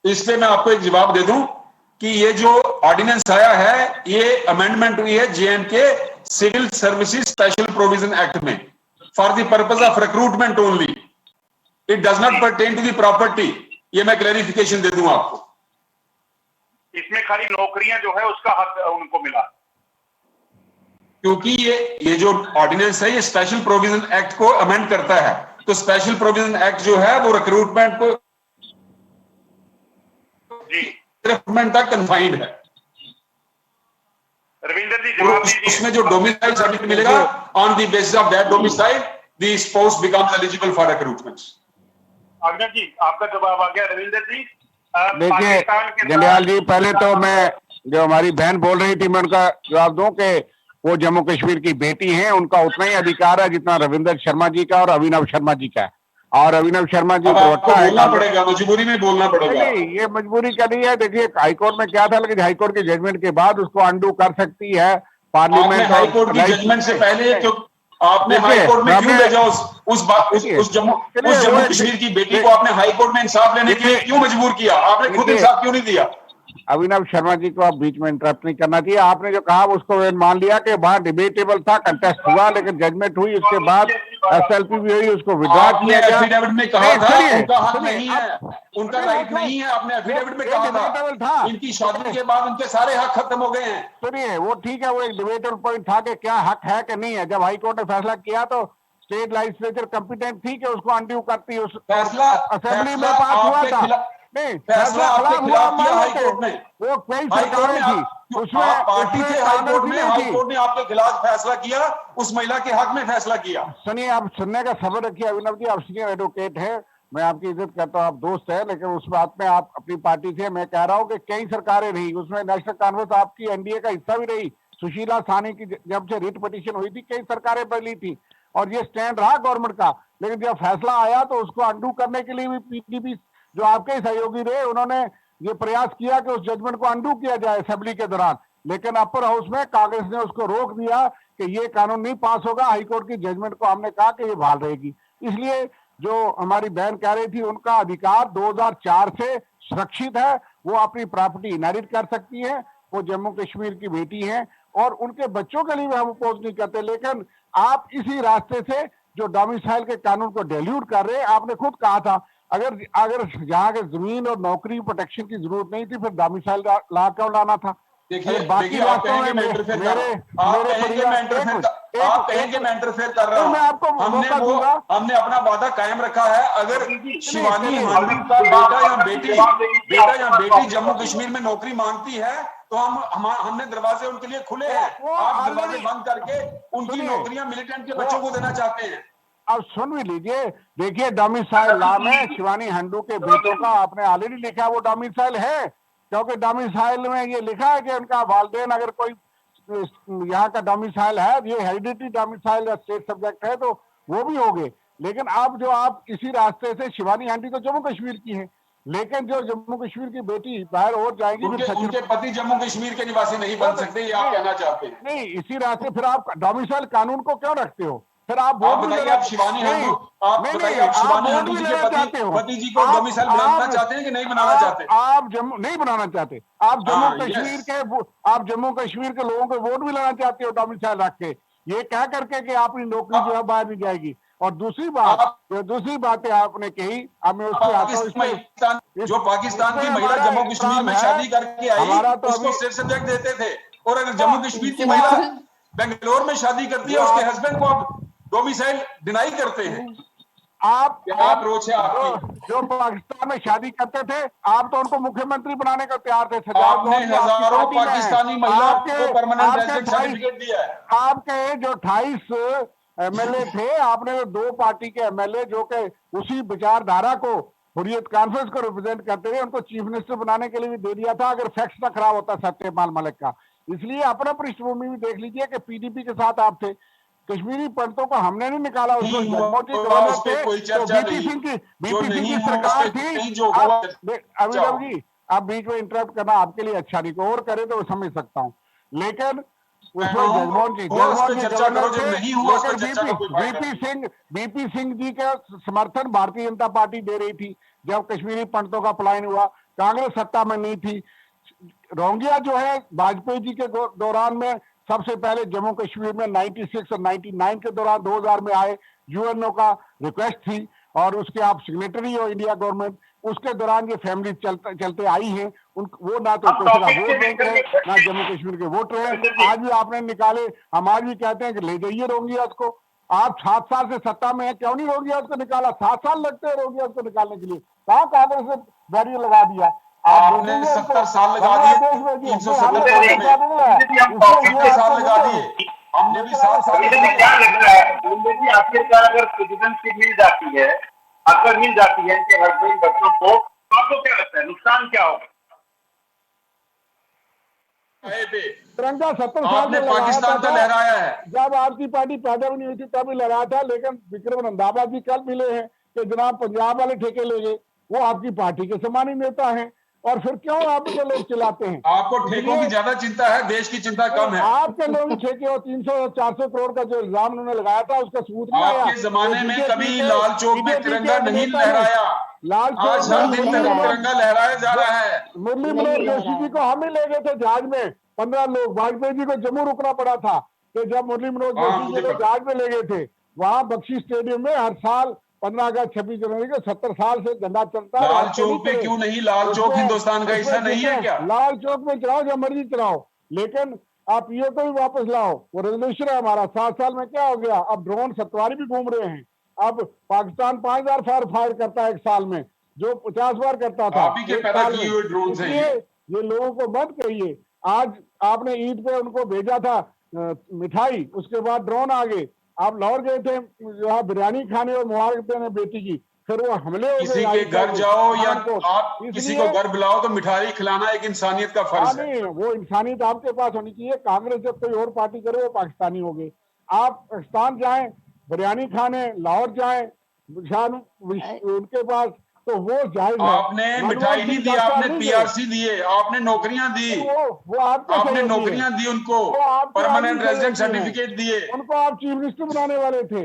इस पे मैं आपको एक जवाब दे दूं कि ये जो ऑर्डिनेंस आया है, ये अमेंडमेंट हुई है J&K civil services special provision act में, for the purpose of recruitment only. It does not pertain to the property. ये मैं क्लैरिफिकेशन दे दूं आपको। इसमें खाली नौकरियां जो है उसका हक उनको मिला, क्योंकि ये जो ऑर्डिनेंस है ये स्पेशल प्रोविजन एक्ट को अमेंड करता है। तो स्पेशल प्रोविजन एक्ट जो है वो रिक्रूटमेंट को रिक्रूटमेंट तक कन्फाइंड है। रविंदर जी जवाब दीजिए। उसमें जो डोमिसाइल सर्टिफिकेट मिलेगा, on the basis of that domicile the spouse becomes eligible for recruitment. Abhinav ji, आपका जवाब आ गया। रविंदर जी, देखिए जंडियाल जी, पहले तो मैं जो हमारी बहन बोल रही थी मैं उनका जवाब दूं कि वो जम्मू कश्मीर की बेटी हैं, उनका उतना ही अधिकार है जितना रविंदर शर्मा जी का और अभिनव शर्मा जी का है। और अभिनव शर्मा जी प्रवक्ता है, बोलना पड़ेगा, मजबूरी में बोलना पड़ेगा। नहीं, ये मजबूरी का नहीं है। देखिए हाईकोर्ट में क्या था, लेकिन हाईकोर्ट के जजमेंट के बाद उसको अंडू कर सकती है पार्लियामेंट। हाईकोर्ट की जजमेंट से पहले आपने हाई कोर्ट में क्यों भेजा उस जम्मू कश्मीर की बेटी को? आपने हाई कोर्ट में इंसाफ लेने के लिए क्यों मजबूर किया? आपने खुद इंसाफ क्यों नहीं दिया? अभिनव शर्मा जी को आप बीच में इंटरप्ट नहीं करना चाहिए। आपने जो कहा उसको मान लिया कि वहां डिबेटेबल था, कंटेस्ट हुआ, लेकिन जजमेंट हुई, उसके बाद एसएलपी भी हुई, उसको विड्रॉ किया गया। एफिडेविट में कहा था उनका हक नहीं है, उनका राइट नहीं है। आपने एफिडेविट में कहा था इनकी शादी के बाद उनके सारे हक खत्म हो गए हैं। सुनिए, वो ठीक है, वो एक डिबेटेबल पॉइंट था कि क्या हक है कि नहीं है। जब हाई कोर्ट ने फैसला किया तो स्टेट लेजिस्लेचर कॉम्पिटेंट थी कि उसको अनड्यू करती। उस फैसला असेंबली में पास हुआ था, नहीं फैसला आपके खिलाफ किया हाई कोर्ट ने। वो कई सरकारें थी, उसमें पार्टी थे हाई कोर्ट ने आपके खिलाफ फैसला किया, उस महिला के हक में फैसला किया। सुनिए, आप सुनने का सब्र रखिए अभिनव जी, आप सीनियर एडवोकेट है, मैं आपकी इज्जत करता हूँ, आप दोस्त है, लेकिन उस बात में आप अपनी पार्टी से, मैं कह रहा हूँ कि कई सरकारें रही, उसमें नेशनल कांफ्रेंस आपकी एनडीए का हिस्सा भी रही। सुशीला सानी की जब से रिट पिटीशन हुई थी, कई सरकारें बदली थी और ये स्टैंड रहा गवर्नमेंट का, लेकिन जब फैसला आया तो उसको अंडू करने के लिए भी पीडीपी जो आपके सहयोगी रहे, उन्होंने ये प्रयास किया कि उस जजमेंट को अंडू किया जाए असेंबली के दौरान, लेकिन अपर हाउस में कांग्रेस ने उसको रोक दिया कि ये कानून नहीं पास होगा। हाईकोर्ट की जजमेंट को हमने कहा कि ये बहाल रहेगी। इसलिए जो हमारी बहन कह रही थी, उनका अधिकार 2004 से सुरक्षित है, वो अपनी प्रॉपर्टी इनहेरिट कर सकती है, वो जम्मू कश्मीर की बेटी है और उनके बच्चों के लिए भी हम अपोज नहीं करते। लेकिन आप इसी रास्ते से जो डोमिसाइल के कानून को डेल्यूट कर रहे हैं, आपने खुद कहा था अगर यहाँ के जमीन और नौकरी प्रोटेक्शन की जरूरत नहीं थी, फिर डोमिसाइल ला क्यों लाना था? देखिए आप कहेंगे मैं इंटरफेयर कर रहा हूं, आप कहेंगे मैं इंटरफेयर कर रहा हूं। हमने अपना वादा कायम रखा है। अगर शिवानी हांडू का बेटा या बेटी जम्मू कश्मीर में नौकरी मांगती है तो हमने दरवाजे उनके लिए खुले हैं। आप दरवाजे बंद करके उनकी नौकरियां मिलिटेंट के बच्चों को देना चाहते हैं। अब सुन भी लीजिए, देखिए डोमिसाइल लॉ में शिवानी हंडू के बेटों का आपने ऑलरेडी लिखा, वो डोमिसाइल है, क्योंकि डोमिसाइल में ये लिखा है कि उनका वालिदैन अगर कोई यहाँ का डोमिसाइल है, ये हेरिडिटी डोमिसाइल या स्टेट सब्जेक्ट है, तो वो भी हो गए। लेकिन अब जो आप इसी रास्ते से शिवानी हंडी तो जम्मू कश्मीर की है, लेकिन जो जम्मू कश्मीर की बेटी बाहर और जाएगी, उनके पति जम्मू कश्मीर के निवासी नहीं बन सकते, ये आप कहना चाहते हैं? नहीं, इसी रास्ते फिर आप डोमिसाइल कानून को क्यों रखते हो? फिर आप बताइए, आप शिवानी हंडू, आप बताइए, आप शिवानी हंडू जी के पति जी को डोमिसाइल बनाना चाहते हैं कि नहीं बनाना चाहते? आप जम्मू नहीं बनाना चाहते, आप जम्मू कश्मीर के लोगों के वोट भी लेना चाहते हो डोमिसाइल रख के, ये कह करके कि आपकी नौकरी जो है बाहर नहीं जाएगी। और दूसरी बात आपने कही, मैं उससे आता हूं, जो पाकिस्तान की महिला जम्मू कश्मीर में शादी करके आई, उसको स्टेट सब्जेक्ट देते थे, और अगर जम्मू कश्मीर की महिला बेंगलोर में शादी करती है, उसके हस्बैंड को आप डोमिसाइल डिनाई करते हैं। आप अप्रोच है आपकी। जो पाकिस्तान में शादी करते थे, आप तो उनको मुख्यमंत्री बनाने को तैयार थे। आपने हजारों पाकिस्तानी महिला को परमानेंट रेजिडेंट सर्टिफिकेट दिया है। आपके जो 28 एमएलए थे, आपने 2 पार्टी के एमएलए जो कि उसी विचारधारा को, हुर्रियत कॉन्फ्रेंस को रिप्रेजेंट करते थे, उनको चीफ मिनिस्टर बनाने के लिए भी दे दिया था, अगर फैक्ट्स ना खराब होता सत्यपाल मलिक का। इसलिए अपना पृष्ठभूमि भी देख लीजिए कि पीडीपी के साथ आप थे। कश्मीरी पंडितों को हमने नहीं निकाला, उसको बीपी सिंह की सरकार थी। अभिनव जी, आप बीच में इंटरप्ट करना आपके लिए अच्छा नहीं, कोई और करे तो समझ सकता हूँ, लेकिन बीपी सिंह जी का समर्थन भारतीय जनता पार्टी दे रही थी जब कश्मीरी पंडितों का पलायन हुआ, कांग्रेस सत्ता में नहीं थी। रोंगिया जो है वाजपेयी जी के दौरान में सबसे पहले जम्मू कश्मीर में 96 और 99 के दौरान 2000 में आए, यूएनओ का रिक्वेस्ट थी और उसके आप सिग्नेटरी हो इंडिया गवर्नमेंट, उसके दौरान ये फैमिली चलते आई हैं। वो ना तो किसी का वोट बैंक है, ना जम्मू कश्मीर के वोटर हैं। आज भी आपने निकाले, हम आज भी कहते हैं कि ले जाइए रोंगिया को। आप 7 साल से सत्ता में है, क्यों नहीं रोंगिया को निकाला? 7 साल लगते हैं रोंगिया को निकालने के लिए, कहाँ कांग्रेस ने बैरियर लगा दिया? आपने 70 साल लगा दिए, 370 साल लगा दिए, हमने भी 7 साल। क्या लगता है आखिरकार अगर सिटीजनशिप मिल जाती है, अगर मिल जाती है कि हस्बैंड बच्चों को, तो आपको क्या लगता है नुकसान क्या होगा? तिरंगा 70 साल में पाकिस्तान तो लहराया है, जब आपकी पार्टी पैदा भी नहीं हुई थी तब भी लहराया था। लेकिन विक्रम रंधावा जी कल मिले हैं कि जनाब पंजाब वाले ठेके ले गए, वो आपकी पार्टी के सम्मानित नेता हैं और फिर क्यों आपके लोग चिल्लाते हैं? आपको ठेकों की ज्यादा चिंता है, देश की चिंता कम है। आपके लोग ही ठेके और 300-400 करोड़ का जो इल्जाम उन्होंने लगाया था उसका सबूत नहीं आया। आपके जमाने में BJP कभी के- लाल चौक में BJP तिरंगा के नहीं नेता ने लहराया, लाल चौक आज हर दिन नहीं लहराया। तिरंगा लहराया जा रहा है। मुरली नहीं मनोहर लहराया। जोशी जी को हम ही ले गए थे जहाज में, 15 लोग। वाजपेयी जी को जम्मू रुकना पड़ा था कि जब मुरली मनोहर हाँ, जोशी मुझे जी को पता। जहाज में ले गए थे। वहां बख्शी स्टेडियम में हर साल 15 अगस्त 26 जनवरी को 70 साल से झंडा चलता है। लाल रात को चौक पे चले। क्यों नहीं? लाल चौक उसमें- हिंदुस्तान का उसमें हिस्सा नहीं है जितने- क्या? लाल चौक में चलाओ, जो मर्जी चलाओ, लेकिन आप पीओ को भी वापस लाओ। वो रेजोल्यूशन है हमारा। 7 साल में क्या हो गया? अब ड्रोन सतवारी भी घूम रहे हैं। अब पाकिस्तान 5000 फायर करता है एक साल में, जो 50 बार करता था आप ही के एक पैदा साल किए में। हुए ड्रोन हैं इसलिए ये। ये लोगों को मत कहिए। आज आपने ईद पे उनको भेजा था मिठाई, उसके बाद ड्रोन आ गए। आप लाहौर गए थे जो है बिरयानी खाने और मुबारक देने बेटी की, फिर वो हमले हो गए। किसी के घर जाओ या आप किसी को घर बुलाओ तो मिठाई खिलाना एक इंसानियत का फर्ज है। नहीं, वो इंसानियत आपके पास होनी चाहिए। कांग्रेस जब कोई और पार्टी करे वो पाकिस्तानी हो गए। आप पाकिस्तान जाएं बिरयानी खाने, लाहौर जाएं उनके पास, तो वो जायज है। आपने मनमोहन मिठाई नहीं सिंह दी, 10 साल आपने नहीं गए। पीआरसी दिए, आपने नौकरियां दी, वो आपके आपने सहयोगी नौकरियां हैं। दी उनको, वो आपके परमानेंट आदमी रेजिडेंट सहयोगी हैं। सर्टिफिकेट दिए। उनको आप चीफ मिनिस्टर बनाने वाले थे,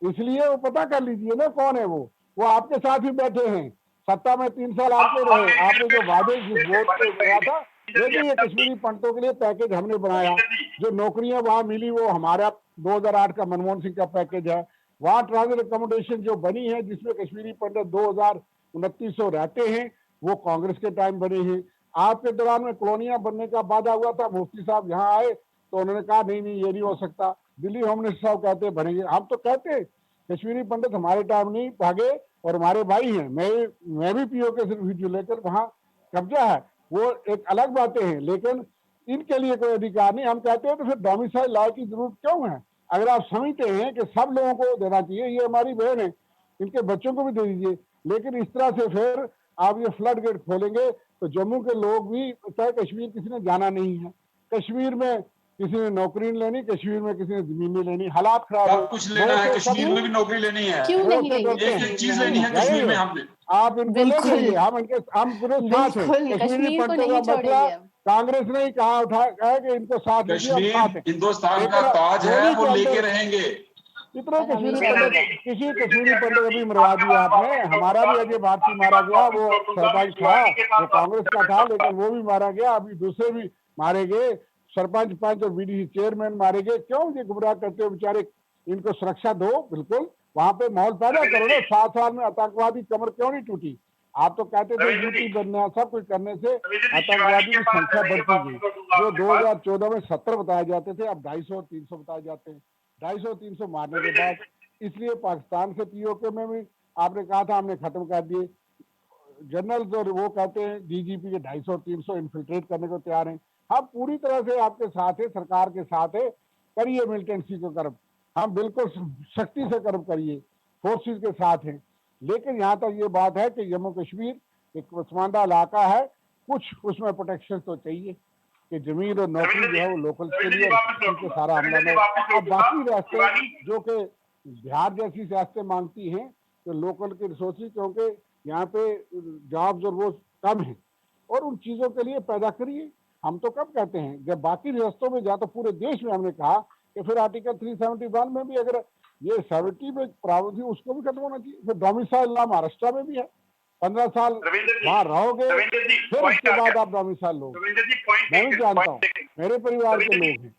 इसलिए वो पता कर लीजिए ना कौन है वो आपके साथ ही बैठे हैं। सत्ता में 3 साल आपके रहे। आपने जो वादे जिस वोट पे गया था, देखिए ये कश्मीरी पंडितों के लिए पैकेज हमने बनाया। जो नौकरियां वहां मिली वो हमारा 2008 का मनमोहन सिंह का पैकेज है। वहां ट्रांजिट अकोमोडेशन जो बनी है जिसमें कश्मीरी पंडित 2029 रहते हैं, वो कांग्रेस के टाइम बने हैं। आपके दौरान में कॉलोनियां बनने का वादा हुआ था। मुफ्ती साहब यहाँ आए तो उन्होंने कहा नहीं ये नहीं हो सकता। दिल्ली होम मिनिस्टर साहब कहते बनेंगे। हम तो कहते हैं कश्मीरी पंडित हमारे टाइम नहीं भागे और हमारे भाई हैं। मैं भी पीओ के सर्टिफिकेट लेकर वहां कब्जा है, वो एक अलग बातें हैं, लेकिन इनके लिए कोई अधिकार नहीं। हम कहते हैं तो फिर डोमिसाइल लॉ की जरूरत क्यों है? अगर आप समझते हैं कि सब लोगों को देना चाहिए, ये हमारी बहन है, इनके बच्चों को भी दे दीजिए। लेकिन इस तरह से फिर आप ये फ्लड गेट खोलेंगे तो जम्मू के लोग भी, चाहे कश्मीर किसी ने जाना नहीं है, कश्मीर में किसी ने नौकरी नहीं लेनी, कश्मीर में किसी ने जमीन नहीं लेनी, हालात खराब सब कुछ लेना है, कश्मीर में भी नौकरी लेनी है, क्यों नहीं लेंगे? एक एक चीज लेनी है कश्मीर में हमने। आप इनको ले बिल्कुल। लेंगे, हम पूरे साथ हैं। बिल्कुल, कश्मीरी कश्मीर को पंडितों नहीं का मसला छोड़ेंगे हम। कांग्रेस ने ही कहा है कि इनको साथ लीजिए, हम कश्मीर साथ हैं। हिंदुस्तान का लेकिन ताज है, मोदी वो के लेके अंदर रहेंगे। कितने और कश्मीरी हमेशा पंडित, रहेगा। किसी कश्मीरी पंडित अभी मरवा दिया आपने। हमारा भी अजय भारती मारा गया, वो सरपंच था, वो कांग्रेस का था, लेकिन वो भी मारा गया। अभी दूसरे भी मारे गए, सरपंच पंच और बीडीसी चेयरमैन मारे गए। क्यों ये गुमराह करते हो बेचारे? इनको सुरक्षा दो, बिल्कुल वहां पे माहौल पैदा करो ना। 7 साल में आतंकवादी कमर क्यों नहीं टूटी? आप तो कहते थे यूटी बनना, सब कुछ करने से आतंकवादी की संख्या बढ़ती गई। जो 2014 में 70 बताए जाते थे, अब 250-300 बताए जाते हैं। 250-300 मारने के बाद, इसलिए पाकिस्तान से पीओके में भी आपने कहा था हमने खत्म कर दिए। जनरल और वो कहते हैं डीजीपी के 250-300 इन्फिल्ट्रेट करने को तैयार हैं। हम पूरी तरह से आपके साथ है, सरकार के साथ है। करिए मिलिटेंसी को कर्ब, हम बिल्कुल सख्ती से कर्ब करिए, फोर्सेस के साथ हैं। लेकिन यहाँ तक ये बात है कि जम्मू कश्मीर एक पसमानदा इलाका है, कुछ उसमें प्रोटेक्शन तो चाहिए कि जमीन और नौकरी जो है वो लोकल के लिए के सारा हमला में। अब बाकी रास्ते जो कि बिहार जैसी रास्ते मांगती हैं तो लोकल के रिसोर्सेज, क्योंकि यहाँ पे जॉब्स और वो कम है, और उन चीजों के लिए पैदा करिए। हम तो कब कहते हैं, जब बाकी रियासतों में जा तो पूरे देश में हमने कहा कि फिर आर्टिकल 371 में भी अगर ये 70 में प्रावधान थी उसको भी खत्म होना चाहिए। फिर डोमिसाइल लॉ महाराष्ट्र में भी है, 15 साल वहां रहोगे फिर उसके बाद आप डोमिसाइल लोगे। मैं भी जानता हूँ, मेरे परिवार के लोग हैं।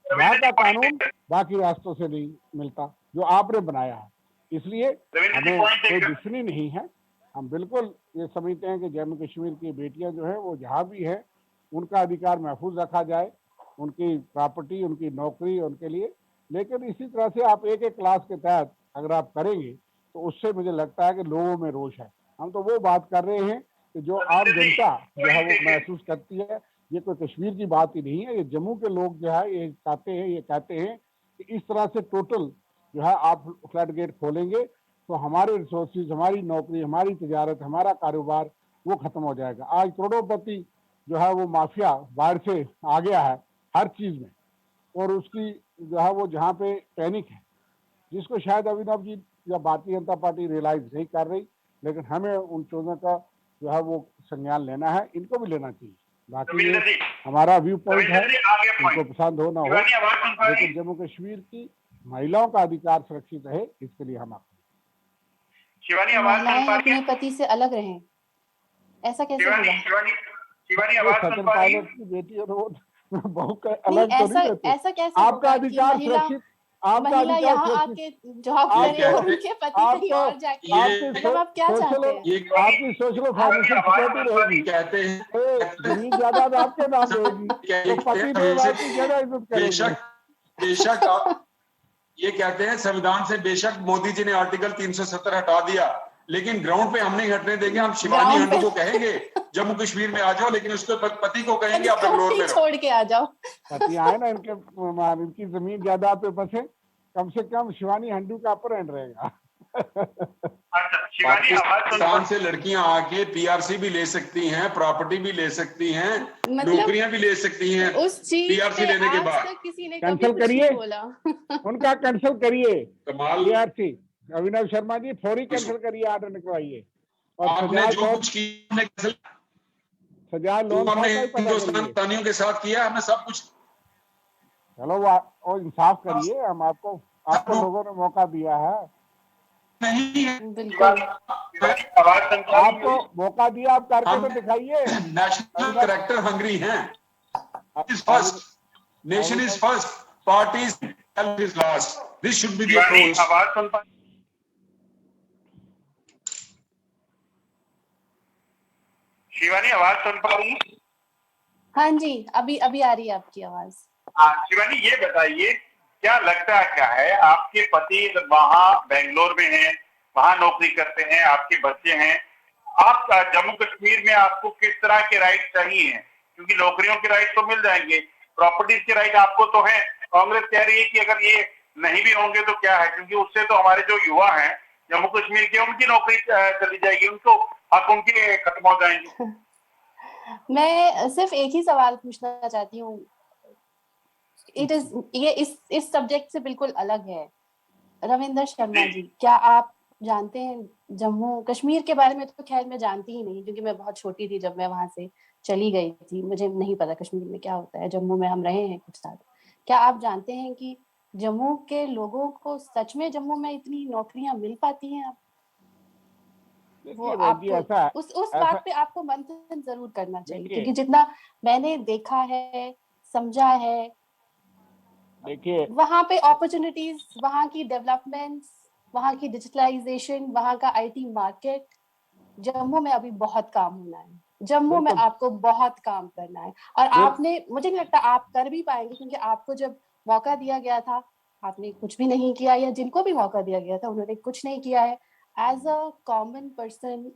यहाँ का कानून बाकी रास्तों से नहीं मिलता जो आपने बनाया है, इसलिए हमें कोई दुश्मनी नहीं है। हम बिल्कुल ये समझते हैं कि जम्मू कश्मीर की बेटियां जो है वो जहाँ भी है उनका अधिकार महफूज रखा जाए, उनकी प्रॉपर्टी, उनकी नौकरी, उनके लिए। लेकिन इसी तरह से आप एक एक क्लास के तहत अगर आप करेंगे तो उससे मुझे लगता है कि लोगों में रोष है। हम तो वो बात कर रहे हैं कि जो आम जनता जो है वो महसूस करती है। ये कोई कश्मीर की बात ही नहीं है, ये जम्मू के लोग जो है ये चाहते हैं, ये कहते हैं कि इस तरह से टोटल जो है आप फ्लड गेट खोलेंगे तो हमारे रिसोर्सेज, हमारी नौकरी, हमारी तजारत, हमारा कारोबार वो खत्म हो जाएगा। आज करोड़ोपति जो है वो माफिया बाहर से आ गया है हर चीज में, और उसकी जो है वो जहाँ पे पैनिक है, जिसको शायद अभिनव जी या भारतीय जनता पार्टी रियलाइज नहीं कर रही। लेकिन हमें उन चीज़ों का जो है वो संज्ञान लेना है, इनको भी लेना चाहिए। बाकी ये रविंदर जी, हमारा व्यू पॉइंट है, रविंदर जी आगे इनको पॉइंट। पसंद हो ना हो, शिवानी आवाज सुन पा रही लेकिन हैं? जम्मू कश्मीर की महिलाओं का अधिकार सुरक्षित रहे, इसके लिए हम शिवानी आवाज सुन महिलाएं पा रही अपने हैं? पति से अलग रहें, ऐसा कैसे शिवानी होगा? शिवानी शिवानी ये आवाज सुन सचिन पा रही पायलट हैं? की बेटी और वो बहू का नहीं, अलग तो ऐसा नहीं रहते। ऐसा कैसे आपका होगा कि अधिकार महिला सुरक्षित, आपका महिला अधिकार यहाँ सुरक्षित, आके जॉब ये करे और कहते उनके पति कहीं आपको और जाके, ये मतलब आप क्या सोशल, चाहते हैं? ये आपकी सोशल फाइनेंशियल सिक्योरिटी रहेगी, कहते हैं जमीन जायदाद आपके नाम रहेगी, तो पति तो आपकी ज्यादा इज्जत करेंगे। बेशक बेशक ये कहते हैं संविधान से बेशक मोदी जी ने आर्टिकल 370 हटा दिया, लेकिन ग्राउंड पे हम नहीं हटने देंगे। हम शिवानी ग्राउंड हंडू पे को कहेंगे जम्मू कश्मीर में आ जाओ, लेकिन उसके पति को कहेंगे आप पति को बेंगलोर ही में रहो। छोड़ के आ जाओ। पति आए ना इनकी जमीन जायदाद पे बसे, कम से कम शिवानी हंडू का अपर एंड रहेगा। अच्छा, शिवानी आवाज सुन पा पाकिस्तान से लड़कियां आके पीआरसी भी ले सकती हैं, प्रॉपर्टी भी ले सकती हैं, मतलब नौकरियां भी ले सकती हैं उस चीज पीआरसी पे लेने के आज बाद। तक किसी ने कभी कैंसिल कुछ करिए, नहीं बोला। उनका कैंसिल करिए, कमाल। पीआरसी अभिनव शर्मा जी फौरी कैंसिल करिए, आर्डर निकलवाइए, और आपने जो कुछ किया सजाए लोन हमने का ही पता करिए। हिंदुस्तानियों के साथ किया, हमने सब कुछ। चलो वो इंसाफ करिए, हम आपको लोगों ने मौका दिया है, नहीं है बिल्कुल शिवानी आवाज सुन पा रही आपको हैं? मौका दिया, आप करके हम तो दिखाइए। नेशनल कैरेक्टर हंग्री हैं। Is first, nation is first, parties is last. This should be the Shivani approach. आवाज सुन पा शिवानी आवाज सुन पा रही हैं? हाँ जी, अभी अभी आ रही है आपकी आवाज। हाँ, शिवानी ये बताइए, क्या लगता है क्या है, आपके पति वहाँ बेंगलोर में हैं, वहाँ नौकरी करते हैं, आपके बच्चे हैं, आप जम्मू कश्मीर में आपको किस तरह के राइट चाहिए हैं? क्योंकि नौकरियों के राइट तो मिल जाएंगे, प्रॉपर्टीज के राइट आपको तो है। कांग्रेस कह रही है कि अगर ये नहीं भी होंगे तो क्या है, क्योंकि उससे तो हमारे जो युवा हैं जम्मू कश्मीर के, उनकी नौकरी चली जाएगी, उनको हक उनके खत्म हो जाएंगे। मैं सिर्फ एक ही सवाल पूछना चाहती हूँ, ये इस सब्जेक्ट से बिल्कुल अलग है। रविंदर शर्मा जी, क्या आप जानते हैं जम्मू कश्मीर के बारे में? तो खैर मैं जानती ही नहीं, क्योंकि मैं बहुत छोटी थी जब मैं वहां से चली गई थी, मुझे नहीं पता कश्मीर में क्या होता है। जम्मू में हम रहे हैं कुछ साल। क्या आप जानते हैं कि जम्मू के लोगों को सच में जम्मू में इतनी नौकरियां मिल पाती हैं? आप वो देखिए बहन जी, आपको ऐसा उस ऐसा बात पे आपको मंथन जरूर करना चाहिए, देखिए क्योंकि जितना मैंने देखा है, समझा है, देखिए वहाँ पे अपॉर्चुनिटीज, वहाँ की डेवलपमेंट्स, वहाँ की डिजिटलाइजेशन, वहाँ का आईटी मार्केट, जम्मू में अभी बहुत काम होना है। जम्मू में बिल्कुल आपको बहुत काम करना है, और आपने, मुझे नहीं लगता आप कर भी पाएंगे, क्योंकि आपको जब मौका दिया गया था आपने कुछ भी नहीं किया, या जिनको भी मौका दिया गया था उन्होंने कुछ नहीं किया है। एज अ कॉमन पर्सन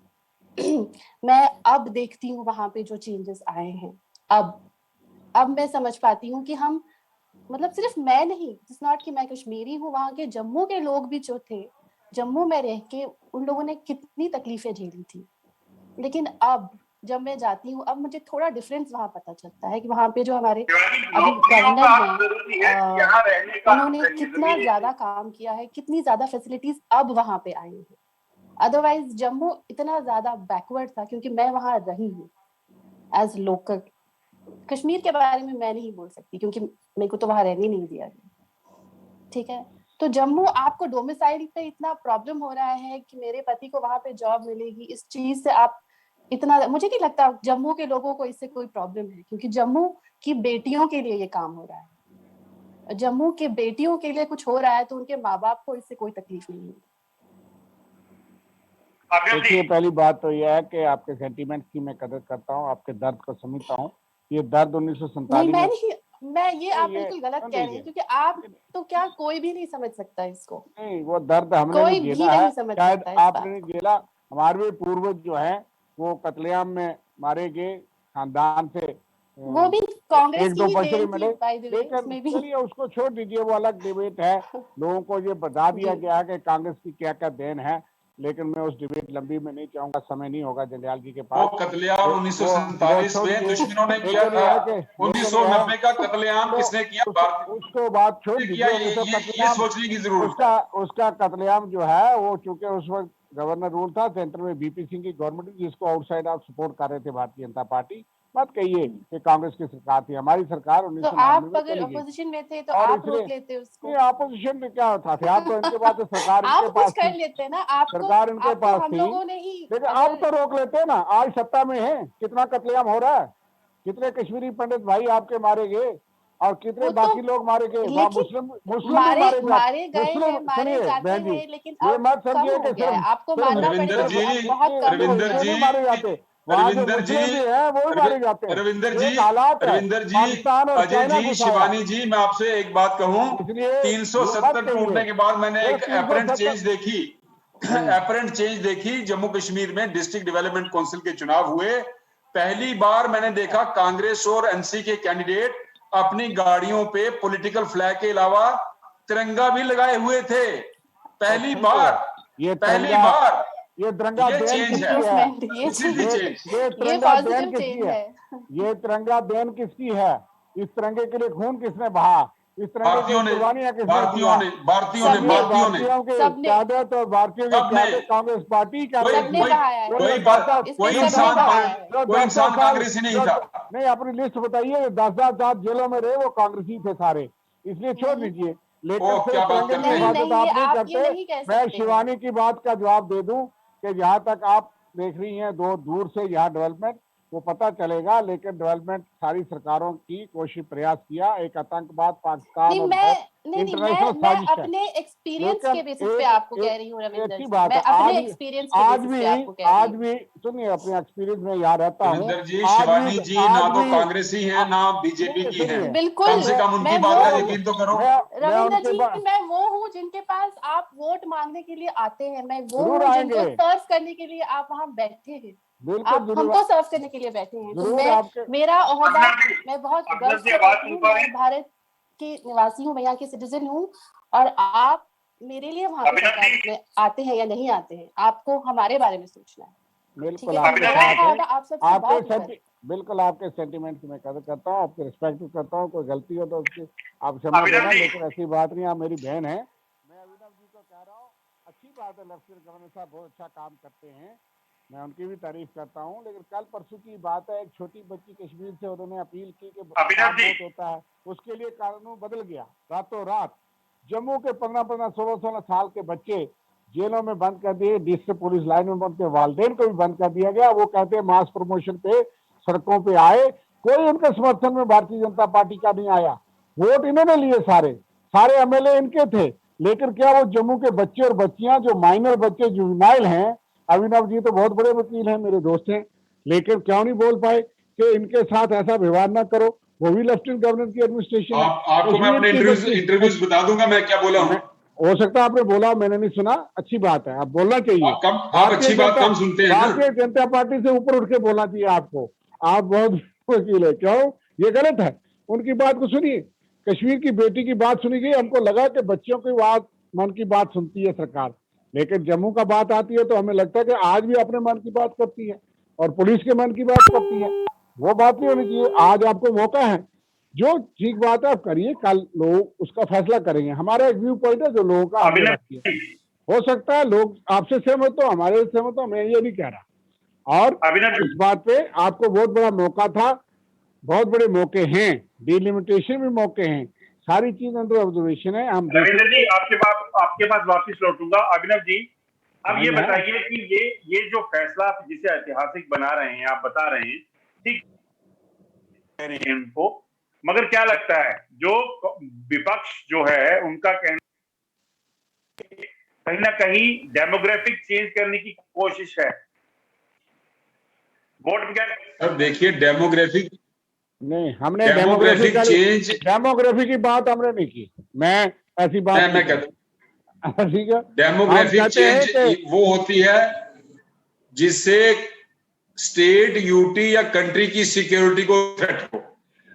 मैं अब देखती हूँ वहां पे जो चेंजेस आए हैं, अब मैं समझ पाती हूँ कि हम, मतलब सिर्फ मैं नहीं, इट्स नॉट कि मैं कश्मीरी हूँ, वहां के जम्मू के लोग भी जो थे, जम्मू में रह के उन लोगों ने कितनी तकलीफें झेली थी। लेकिन अब जब मैं जाती हूँ, अब मुझे थोड़ा डिफरेंस वहां पता चलता है कि वहां पे जो हमारे अभी नौकरियों का गवर्नर हक जरूरी है, यहाँ रहने का उन्होंने हक नहीं, कितना जमीन ज्यादा काम किया है, कितनी ज्यादा फैसिलिटीज अब वहां पे आई है। अदरवाइज जम्मू इतना ज्यादा बैकवर्ड था, क्योंकि मैं वहां रही हूँ एज लोकल। कश्मीर के बारे में मैं नहीं बोल सकती, क्योंकि मेरे को तो वहां रहने नहीं दिया गया। ठीक है, तो जम्मू आपको डोमिसाइल पे इतना प्रॉब्लम हो रहा है कि मेरे पति को वहां पे जॉब मिलेगी, इस चीज से आप इतना, मुझे नहीं लगता जम्मू के लोगों को इससे कोई प्रॉब्लम है, क्योंकि जम्मू की बेटियों के लिए ये काम हो रहा है। जम्मू के बेटियों के लिए कुछ हो रहा है तो उनके माँ बाप को इससे कोई तकलीफ नहीं है। देखिए, पहली बात तो यह है कि आपके सेंटीमेंट की मैं कदर करता हूँ, आपके दर्द को समझता हूँ। ये दर्द 1947 में, मैं ये आप बिल्कुल गलत कह रहे हैं, क्योंकि आप तो क्या, कोई भी नहीं समझ सकता इसको। नहीं, वो दर्द हमने कोई भी भी झेला है, नहीं समझ शायद सकता इस आपने बात। नहीं झेला। हमारे भी पूर्वज जो है वो कत्लेआम में मारे गए, खानदान से वो भी कांग्रेस एक की दो ही बछड़े देन थी, मिले, बाय द वे, लेकिन उसमें भी। चलिए उसको छोड़ दीजिए, वो अलग डिबेट है। लोगों को ये बता दिया गया है कि कांग्रेस की क्या क्या देन है, लेकिन मैं उस डिबेट लंबी में नहीं चाहूंगा, समय नहीं होगा जंजाल जी के पास। वो कत्लेआम 1947 में दुश्मनों ने किया था। 1990 का कत्लेआम किसने किया? उसको बात छोड़ दीजिए, ये सोचने की जरूरत है। उसका कत्लेआम जो है वो चूंकि उस वक्त गवर्नर रूल था, सेंटर में बीपी सिंह की गवर्नमेंट थी, जिसको आउटसाइड आप सपोर्ट कर रहे थे भारतीय जनता पार्टी। मत कहिए कि कांग्रेस की सरकार थी, हमारी सरकार तो 1999 आप में अगर चली गई। अपोजिशन में थे तो और आप इसलिए रोक लेते उसको। ये ऑपोजिशन में क्या होता था, आप तो इनके पास तो सरकार आप इनके कुछ पास कर थी, लेते ना, आपको सरकार इनके आपको पास हम थी, लोगों ने ही लेकिन अब अगर तो रोक लेते ना। आज सत्ता में है, कितना कत्लेआम हो रहा है, कितने कश्मीरी पंडित भाई आपके मारे गए और कितने वो तो बाकी लोग मारे गए, वहाँ लेकिन मुस्लिम भी मारे मारे जाते, मारे गए मुस्लिम हैं, मारे सुनिए जाते बहन जी, हैं, लेकिन ये अब मत कम समझिए हो कि गया है, आपको मानना रविंदर पड़ेगा जी, कि अब बहुत कम हो रविंदर गया जी, है। मुस्लिम मारे जाते, वहाँ जो रविंदर मुस्लिम जी, भी है वो भी मारे जाते हैं। रविंदर ये जी, एक हालात है, रविंदर जी, पाकिस्तान और अजय चाइना जी, घुसाया, शिवानी जी, मैं आपसे एक बात कहूं, इसलिए ये मत 370 कहिए टूटने के बाद मैंने सिर्फ एक अपरेंट 370। चेंज देखी, अपरेंट चेंज देखी। जम्मू कश्मीर में डिस्ट्रिक्ट डेवलपमेंट काउंसिल के चुनाव हुए, पहली बार मैंने देखा कांग्रेस और एनसी के कैंडिडेट अपनी गाड़ियों पे पॉलिटिकल फ्लैग के अलावा तिरंगा भी लगाए हुए थे। पहली सुनिए, बार, ये पहली तिरंगा, बार ये तिरंगा ये बैन चेंज है, किसकी है? इम्प्रूवमेंट ये किसी भी ये चेंज। ये ये तिरंगा बैन पॉजिटिव किसकी चेंज है? है। ये तिरंगा बैन किसकी है? इस तिरंगे के लिए खून किसने बहा? इस तिरंगे के लिए कुर्बानियां किसने दिया? भारतीयों ने, सबने भारतीयों की सबने क्यादत और भारतीयों की सबने, क्यादत कांग्रेस पार्टी कर कोई रही सबने थी। कोई बहाया है, वो कोई जो बात, 10-10 इस पे कोई जो सबने इंसान, 10-10 बहाया है। जो कोई 10-10 इंसान साल कांग्रेसी नहीं जो था। नहीं, अपनी लिस्ट बताइए, 10-10 साल जेलों में रहे वो कांग्रेसी थे सारे, इसलिए छोड़ नहीं दीजिए। लेकिन ओ सिर्फ क्या बात तिरंगे कर की रहे नहीं हैं। हिफाजत नहीं, ये आप नहीं आप ये करते। नहीं कह मैं सकते हैं। शिवानी की बात का जवाब दे दूं कि जहां तक आप देख रही हैं दो दूर से यहाँ डेवलपमेंट, वो पता चलेगा, लेकिन डेवलपमेंट सारी सरकारों की कोशिश प्रयास किया। एक आतंकवाद पाकिस्तान नहीं और मैं बहुत नहीं नहीं इंटरनेशनल मैं साजिश है। अपने एक्सपीरियंस लेकिन के बेसिस पे एक आपको कह एक रही हूँ एक रविंदर ही जी, बात मैं है, अपने एक्सपीरियंस के बेसिस पे आपको कह रही आज हूँ। भी सुनिए, अपने एक्सपीरियंस में यहाँ रहता हूँ, रविंदर जी, आज शिवानी भी जी आज ना तो भी कांग्रेसी हैं ना बीजेपी नहीं, की हैं, सुनिए, बिल्कुल, कम से कम उनकी मैं बात वो का हूँ यकीन तो करो। मैं रविंदर उनके जी, पास मैं वो हूँ जिनके पास आप वोट मांगने के लिए आते हैं, मैं वो जरूर हूँ आएंगे, जिनको सर्व करने के लिए आप वहाँ बैठे हैं, बिल्कुल आप जरूर, हमको सर्व करने के लिए बैठे हैं। तो जरूर मैं आपके, मेरा ओहदा, मैं बहुत गर्व अभिनव जी से आवाज कहती सुन हूँ, पा रहे मैं हैं? भारत की निवासी हूँ, मैं यहाँ की सिटीजन हूँ, और आप मेरे लिए वहाँ पे अभिनव सरकार जी, में आते हैं या नहीं आते हैं, आपको हमारे बारे में सोचना है। ठीक बिल्कुल है, तो आपके मेरा साथ है, ओहदा आप सबसे आपके बहुत ऊपर है। बिल्कुल आपके सेंटिमेंट की मैं कदर करता हूँ, आपके रिस्पेक्ट करता हूँ। कोई गलती हो तो उसकी आप क्षमा अभिनव देना, जी, लेकिन ऐसी बात नहीं, आप मेरी बहन है। मैं अभिनव जी को कह रहा हूँ, अच्छी बात है, लेफ्टिनेंट गवर्नर साहब बहुत अच्छा काम करते हैं, मैं उनकी भी तारीफ करता हूँ। लेकिन कल परसों की बात है, एक छोटी बच्ची कश्मीर से, उन्होंने अपील की कि अभिनव काम जी, बहुत होता है, उसके लिए कानून बदल गया रातों रात। जम्मू के 15-15, 16-16 साल के बच्चे जेलों में बंद कर दिए, डिस्ट्रिक्ट पुलिस लाइन में बंद, वालदेन को भी बंद कर दिया गया। वो कहते हैं मास प्रमोशन पे सड़कों पे आए, कोई उनके समर्थन में भारतीय जनता पार्टी का नहीं आया। वोट इन्होंने लिए, सारे सारे एमएलए इनके थे, लेकिन क्या वो जम्मू के बच्चे और बच्चियां जो माइनर बच्चे जुवेनाइल हैं, अभिनव जी तो बहुत बड़े वकील हैं, मेरे दोस्त हैं, लेकिन क्यों नहीं बोल पाए कि इनके साथ ऐसा व्यवहार ना करो? वो भी लेफ्टिनेंट गवर्नर की एडमिनिस्ट्रेशन है। आपको मैं कश्मीर अपने की बच्ची, इंटरव्यूज बता दूंगा मैं क्या बोला हूँ। मैं, हो सकता है आपने बोला मैंने नहीं सुना, अच्छी बात है, आप बोलना चाहिए। आप अच्छी बात कम सुनते हैं ना। भारतीय जनता पार्टी से ऊपर उठ के बोलना चाहिए आपको, आप बहुत वकील है। क्यों? ये गलत है। उनकी बात को सुनिए, कश्मीर की बेटी की बात सुनी गई, हमको लगा कि बच्चों की बात, मन की बात सुनती है सरकार, लेकिन जम्मू का बात आती है तो हमें लगता है कि आज भी अपने मन की बात करती है और पुलिस के मन की बात करती है। वो बात नहीं होनी चाहिए। आज आपको मौका है, जो ठीक बात है आप करिए, कल लोग उसका फैसला करेंगे। हमारा एक व्यू पॉइंट है जो लोगों का, हमने अभिनव रखी है। जी, हो सकता है लोग आपसे सहमत हो, हमारे से सहमत हो, मैं ये नहीं कह रहा। और अभिनव जी, इस बात पे आपको बहुत बड़ा मौका था, बहुत बड़े मौके हैं, डिलिमिटेशन भी मौके हैं, सारी चीज अंडर ऑब्जर्वेशन है, हम रविंद्र जी, देखेंगे। आपके पास वापस लौटूंगा। अभिनव जी, अब ये टाइम है, बताइए कि ये जो फैसला आप जिसे ऐतिहासिक बना रहे हैं, आप बता रहे हैं, ठीक कह रहे हैं उनको, मगर क्या लगता है जो विपक्ष जो है उनका कहना कहीं ना कहीं डेमोग्राफिक चेंज करने की कोशिश है। वोट अब देखिए, डेमोग्राफिक नहीं, हमने डेमोग्राफिक चेंज, डेमोग्राफी की बात हमने नहीं की, मैं ऐसी बात मैं नहीं कहता करता। ठीक है, हम डेमोग्राफिक कहते हैं चेंज कि वो होती है जिससे स्टेट, यूटी या कंट्री की सिक्योरिटी को थ्रेट हो।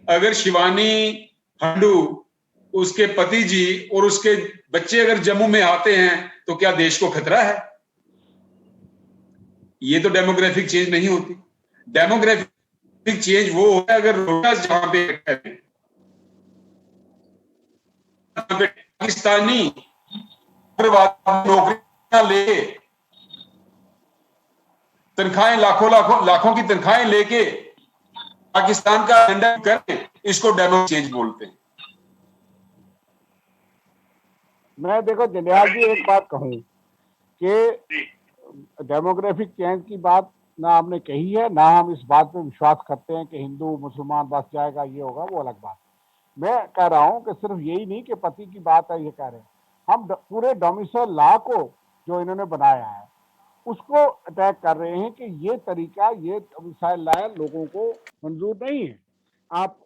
अगर शिवानी हंडू, उसके पति जी और उसके बच्चे अगर जम्मू में आते हैं तो क्या देश को खतरा है? ये तो डेमोग्राफिक चेंज नहीं होती। डेमोग्राफिक चेंज वो होता है अगर रोहिंग्यास जहां पे पाकिस्तानी नौकरियां ले तनख्वाहें लाखों लाखों लाखों की तनख्वाहें लेके पाकिस्तान का एजेंडा करके इसको डेमो चेंज बोलते हैं। मैं देखो जलियाल जी रविंद्र एक बात कहूं कि जी डेमोग्राफिक चेंज की बात ना आपने कही है, ना हम इस बात पे विश्वास करते हैं कि हिंदू मुसलमान बस जाएगा, ये होगा, वो अलग बात। मैं कह रहा हूं कि सिर्फ यही नहीं कि पति की बात है, ये कह रहे हैं हम पूरे डोमिसाइल लॉ को जो इन्होंने बनाया है उसको अटैक कर रहे हैं कि ये तरीका, ये डोमिसाइल लॉ लोगों को मंजूर नहीं है। आप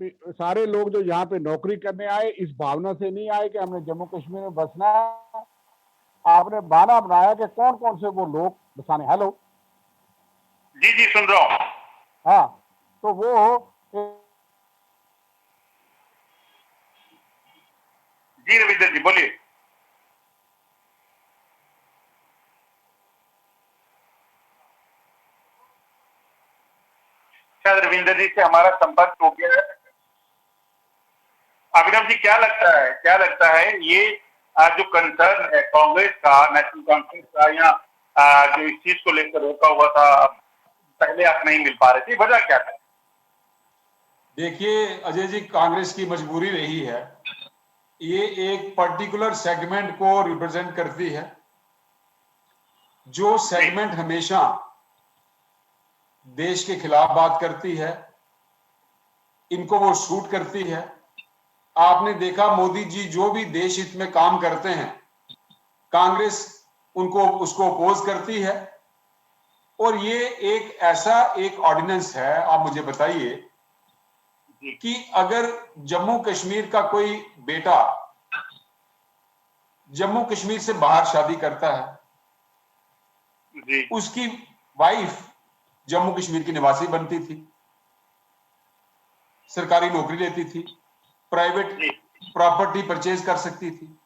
सारे लोग जो यहाँ पे नौकरी करने आए इस भावना से नहीं आए कि हमने जम्मू कश्मीर में बसना है। आपने बहाना बनाया कि कौन कौन से वो लोग बसाने। हेलो, जी जी सुन रहा हूँ। हाँ, तो वो जी रविंदर जी बोलिए। शायद रविंदर जी से हमारा संपर्क हो गया है। अभिनव जी क्या लगता है ये जो कंसर्न है कांग्रेस का, नेशनल कॉन्फ्रेंस का, या जो इस चीज को लेकर रोका हुआ था, पहले आप नहीं मिल पा रहे थे, वजह क्या था? देखिए अजय जी, कांग्रेस की मजबूरी रही है, ये एक पर्टिकुलर सेगमेंट को रिप्रेजेंट करती है, जो सेगमेंट हमेशा देश के खिलाफ बात करती है, इनको वो शूट करती है। आपने देखा मोदी जी जो भी देश हित में काम करते हैं, कांग्रेस उनको उसको अपोज करती है। और ये एक ऐसा एक ऑर्डिनेंस है, आप मुझे बताइए कि अगर जम्मू कश्मीर का कोई बेटा जम्मू कश्मीर से बाहर शादी करता है, जी उसकी वाइफ जम्मू कश्मीर की निवासी बनती थी, सरकारी नौकरी लेती थी, प्राइवेट प्रॉपर्टी परचेज कर सकती थी।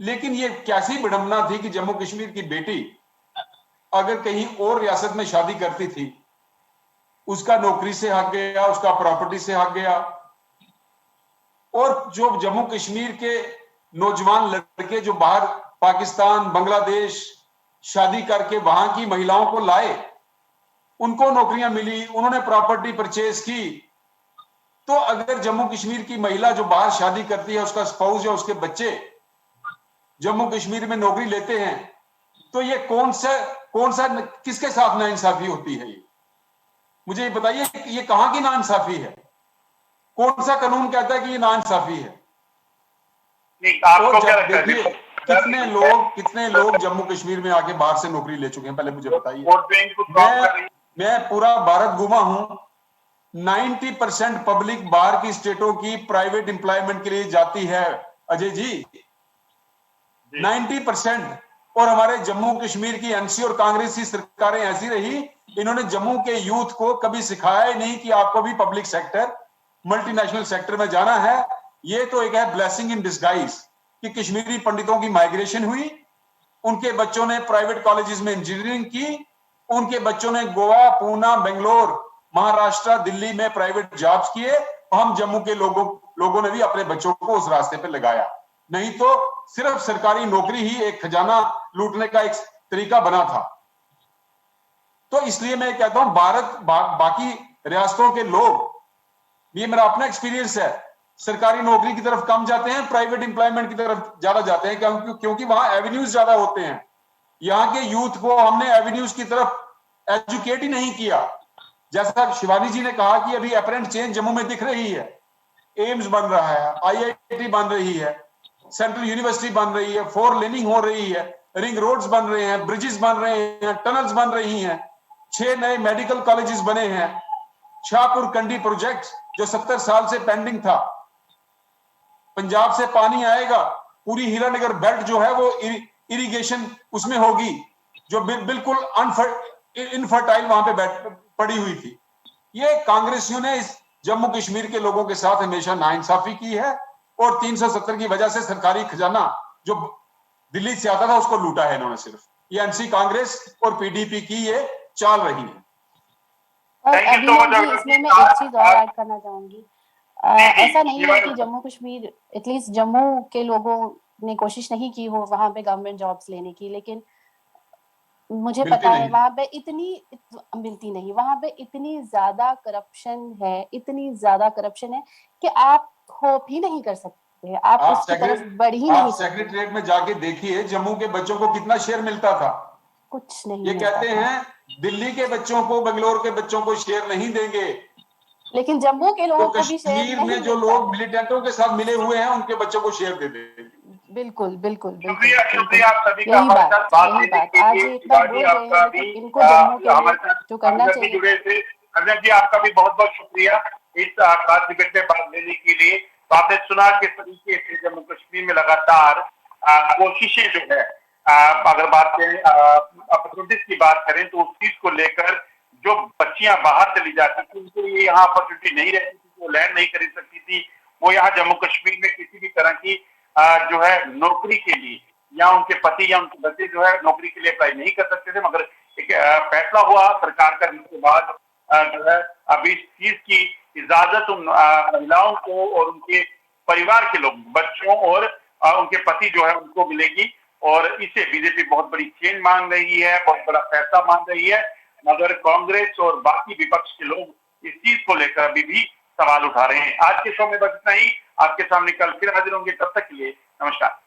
लेकिन ये कैसी विडंबना थी कि जम्मू कश्मीर की बेटी अगर कहीं और रियासत में शादी करती थी, उसका नौकरी से हक गया, उसका प्रॉपर्टी से हक गया। और जो जम्मू कश्मीर के नौजवान लड़के जो बाहर पाकिस्तान, बांग्लादेश शादी करके वहां की महिलाओं को लाए, उनको नौकरियां मिली, उन्होंने प्रॉपर्टी परचेज की। तो अगर जम्मू कश्मीर की महिला जो बाहर शादी करती है, उसका स्पाउस या उसके बच्चे जम्मू कश्मीर में नौकरी लेते हैं, तो ये कौन सा किसके साथ नाइंसाफी होती है? ये मुझे ये बताइए, ये कहां की नाइंसाफी है? कौन सा कानून कहता है कि ये नाइंसाफी है? नहीं, आपको तो क्या जब लगता है? देखिए कितने लोग जम्मू कश्मीर में आके बाहर से नौकरी ले चुके हैं, पहले मुझे बताइए। वोट बैंक को स्ट्रॉन्ग कर रही है। मैं पूरा भारत घूमा हूं, 90% पब्लिक बाहर की स्टेटों की प्राइवेट एम्प्लॉयमेंट के लिए जाती है अजय जी, 90%। और हमारे जम्मू कश्मीर की एनसी और कांग्रेसी सरकारें ऐसी रही, इन्होंने जम्मू के यूथ को कभी सिखाया ही नहीं कि आपको भी पब्लिक सेक्टर, मल्टीनेशनल सेक्टर में जाना है। ये तो एक है ब्लेसिंग इन डिस्गाइज कि कश्मीरी पंडितों की माइग्रेशन हुई, उनके बच्चों ने प्राइवेट कॉलेजेस में इंजीनियरिंग की, उनके बच्चों ने गोवा, पूना, बेंगलोर, महाराष्ट्र, दिल्ली में प्राइवेट जॉब्स किए। हम जम्मू के लोगों ने भी अपने बच्चों को उस रास्ते पर लगाया। नहीं तो सिर्फ सरकारी नौकरी ही एक खजाना लूटने का एक तरीका बना था। तो इसलिए मैं कहता हूं बाकी रियासतों के लोग, ये मेरा अपना एक्सपीरियंस है, सरकारी नौकरी की तरफ कम जाते हैं, प्राइवेट एम्प्लॉयमेंट की तरफ ज्यादा जाते हैं, क्योंकि वहां एवेन्यूज ज्यादा होते हैं। यहाँ के यूथ को हमने एवेन्यूज की तरफ एजुकेट ही नहीं किया। जैसा शिवानी जी ने कहा कि अभी अपरेंट चेंज जम्मू में दिख रही है, एम्स बन रहा है, आईआईटी बन रही है, सेंट्रल यूनिवर्सिटी बन रही है, 4 लेनिंग हो रही है, रिंग रोड्स बन रहे हैं, ब्रिजेस बन रहे हैं, टनल्स बन रही हैं, 6 नए मेडिकल कॉलेजेस बने हैं, शाहपुर कंडी प्रोजेक्ट जो 70 साल से पेंडिंग था, पंजाब से पानी आएगा, पूरी हीरानगर बेल्ट जो है वो इरिगेशन उसमें होगी, जो बिल्कुल इनफर्टाइल वहां पे पड़ी हुई थी। ये कांग्रेसियों ने इस जम्मू कश्मीर के लोगों के साथ हमेशा नाइंसाफी की है, और 370 की वजह से सरकारी खजाना जो दिल्ली से आता था उसको लूटा है इन्होंने। सिर्फ ये एनसी कांग्रेस और पीडीपी की ये चाल रही है। और अभिनव जी, इसमें मैं एक चीज और ऐड करना चाहूंगी। ऐसा नहीं है कि जम्मू कश्मीर, एटलीस्ट जम्मू के लोगों ने कोशिश नहीं की हो वहां पे गवर्नमेंट जॉब्स लेने की, लेकिन मुझे मिलती पता है नहीं। वहां पे मिलती नहीं, वहां पे इतनी ज्यादा करप्शन है, इतनी ज्यादा करप्शन है कि आप होप ही नहीं कर सकते, आप उसकी तरफ बढ़ ही आप नहीं सकते। सेक्रेटरीट में जाके देखिए जम्मू के बच्चों को कितना शेयर मिलता था। कुछ नहीं ये मिलता कहते था। हैं दिल्ली के बच्चों को, बेंगलोर के बच्चों को शेयर नहीं देंगे, लेकिन जम्मू के तो लोगों को भी शेयर कश्मीर नहीं में जो मिलता लोग है। मिलिटेंटों के साथ मिले हुए हैं उनके बच्चों को शेयर दे देंगे। बिल्कुल बिल्कुल बिल्कुल शुक्रिया, बिल्कुल। शुक्रिया आप सभी का हमारे साथ बात यही देने बात, के आज लिए। ये इतना शिवाजी बोल रहे आपका हैं भी तो इनको जम्मू के लिए हमारे साथ जो करना अंदर भी चाहिए जुड़े था। थे। अंजन जी आपका भी बहुत बहुत शुक्रिया इस खास डिबेट में भाग लेने के लिए। तो आपने सुना किस तरीके से जम्मू कश्मीर में लगातार कोशिशें जो है, अगर बात करें अपॉर्चुनिटीज की बात करें तो उस चीज को लेकर जो बच्चियां बाहर चली जाती थी उनको ये यहाँ अपॉर्चुनिटी नहीं रहती थी, वो लैंड नहीं खरीद सकती थी, वो यहाँ जम्मू कश्मीर में किसी भी तरह की जो है नौकरी के लिए या उनके पति या उनके बच्चे जो है नौकरी के लिए अप्लाई नहीं कर सकते थे। मगर एक फैसला हुआ सरकार का जिसके बाद जो है अभी इस चीज की इजाजत उन महिलाओं को और उनके परिवार के लोग, बच्चों और उनके पति जो है उनको मिलेगी। और इसे बीजेपी बहुत बड़ी चेंज मान रही है, बहुत बड़ा फैसला मान रही है। मगर कांग्रेस और बाकी विपक्ष के लोग इस चीज को लेकर अभी भी सवाल उठा रहे हैं। आज के शो में बस इतना ही। आपके सामने कल फिर हाजिर होंगे, तब तक के लिए नमस्कार।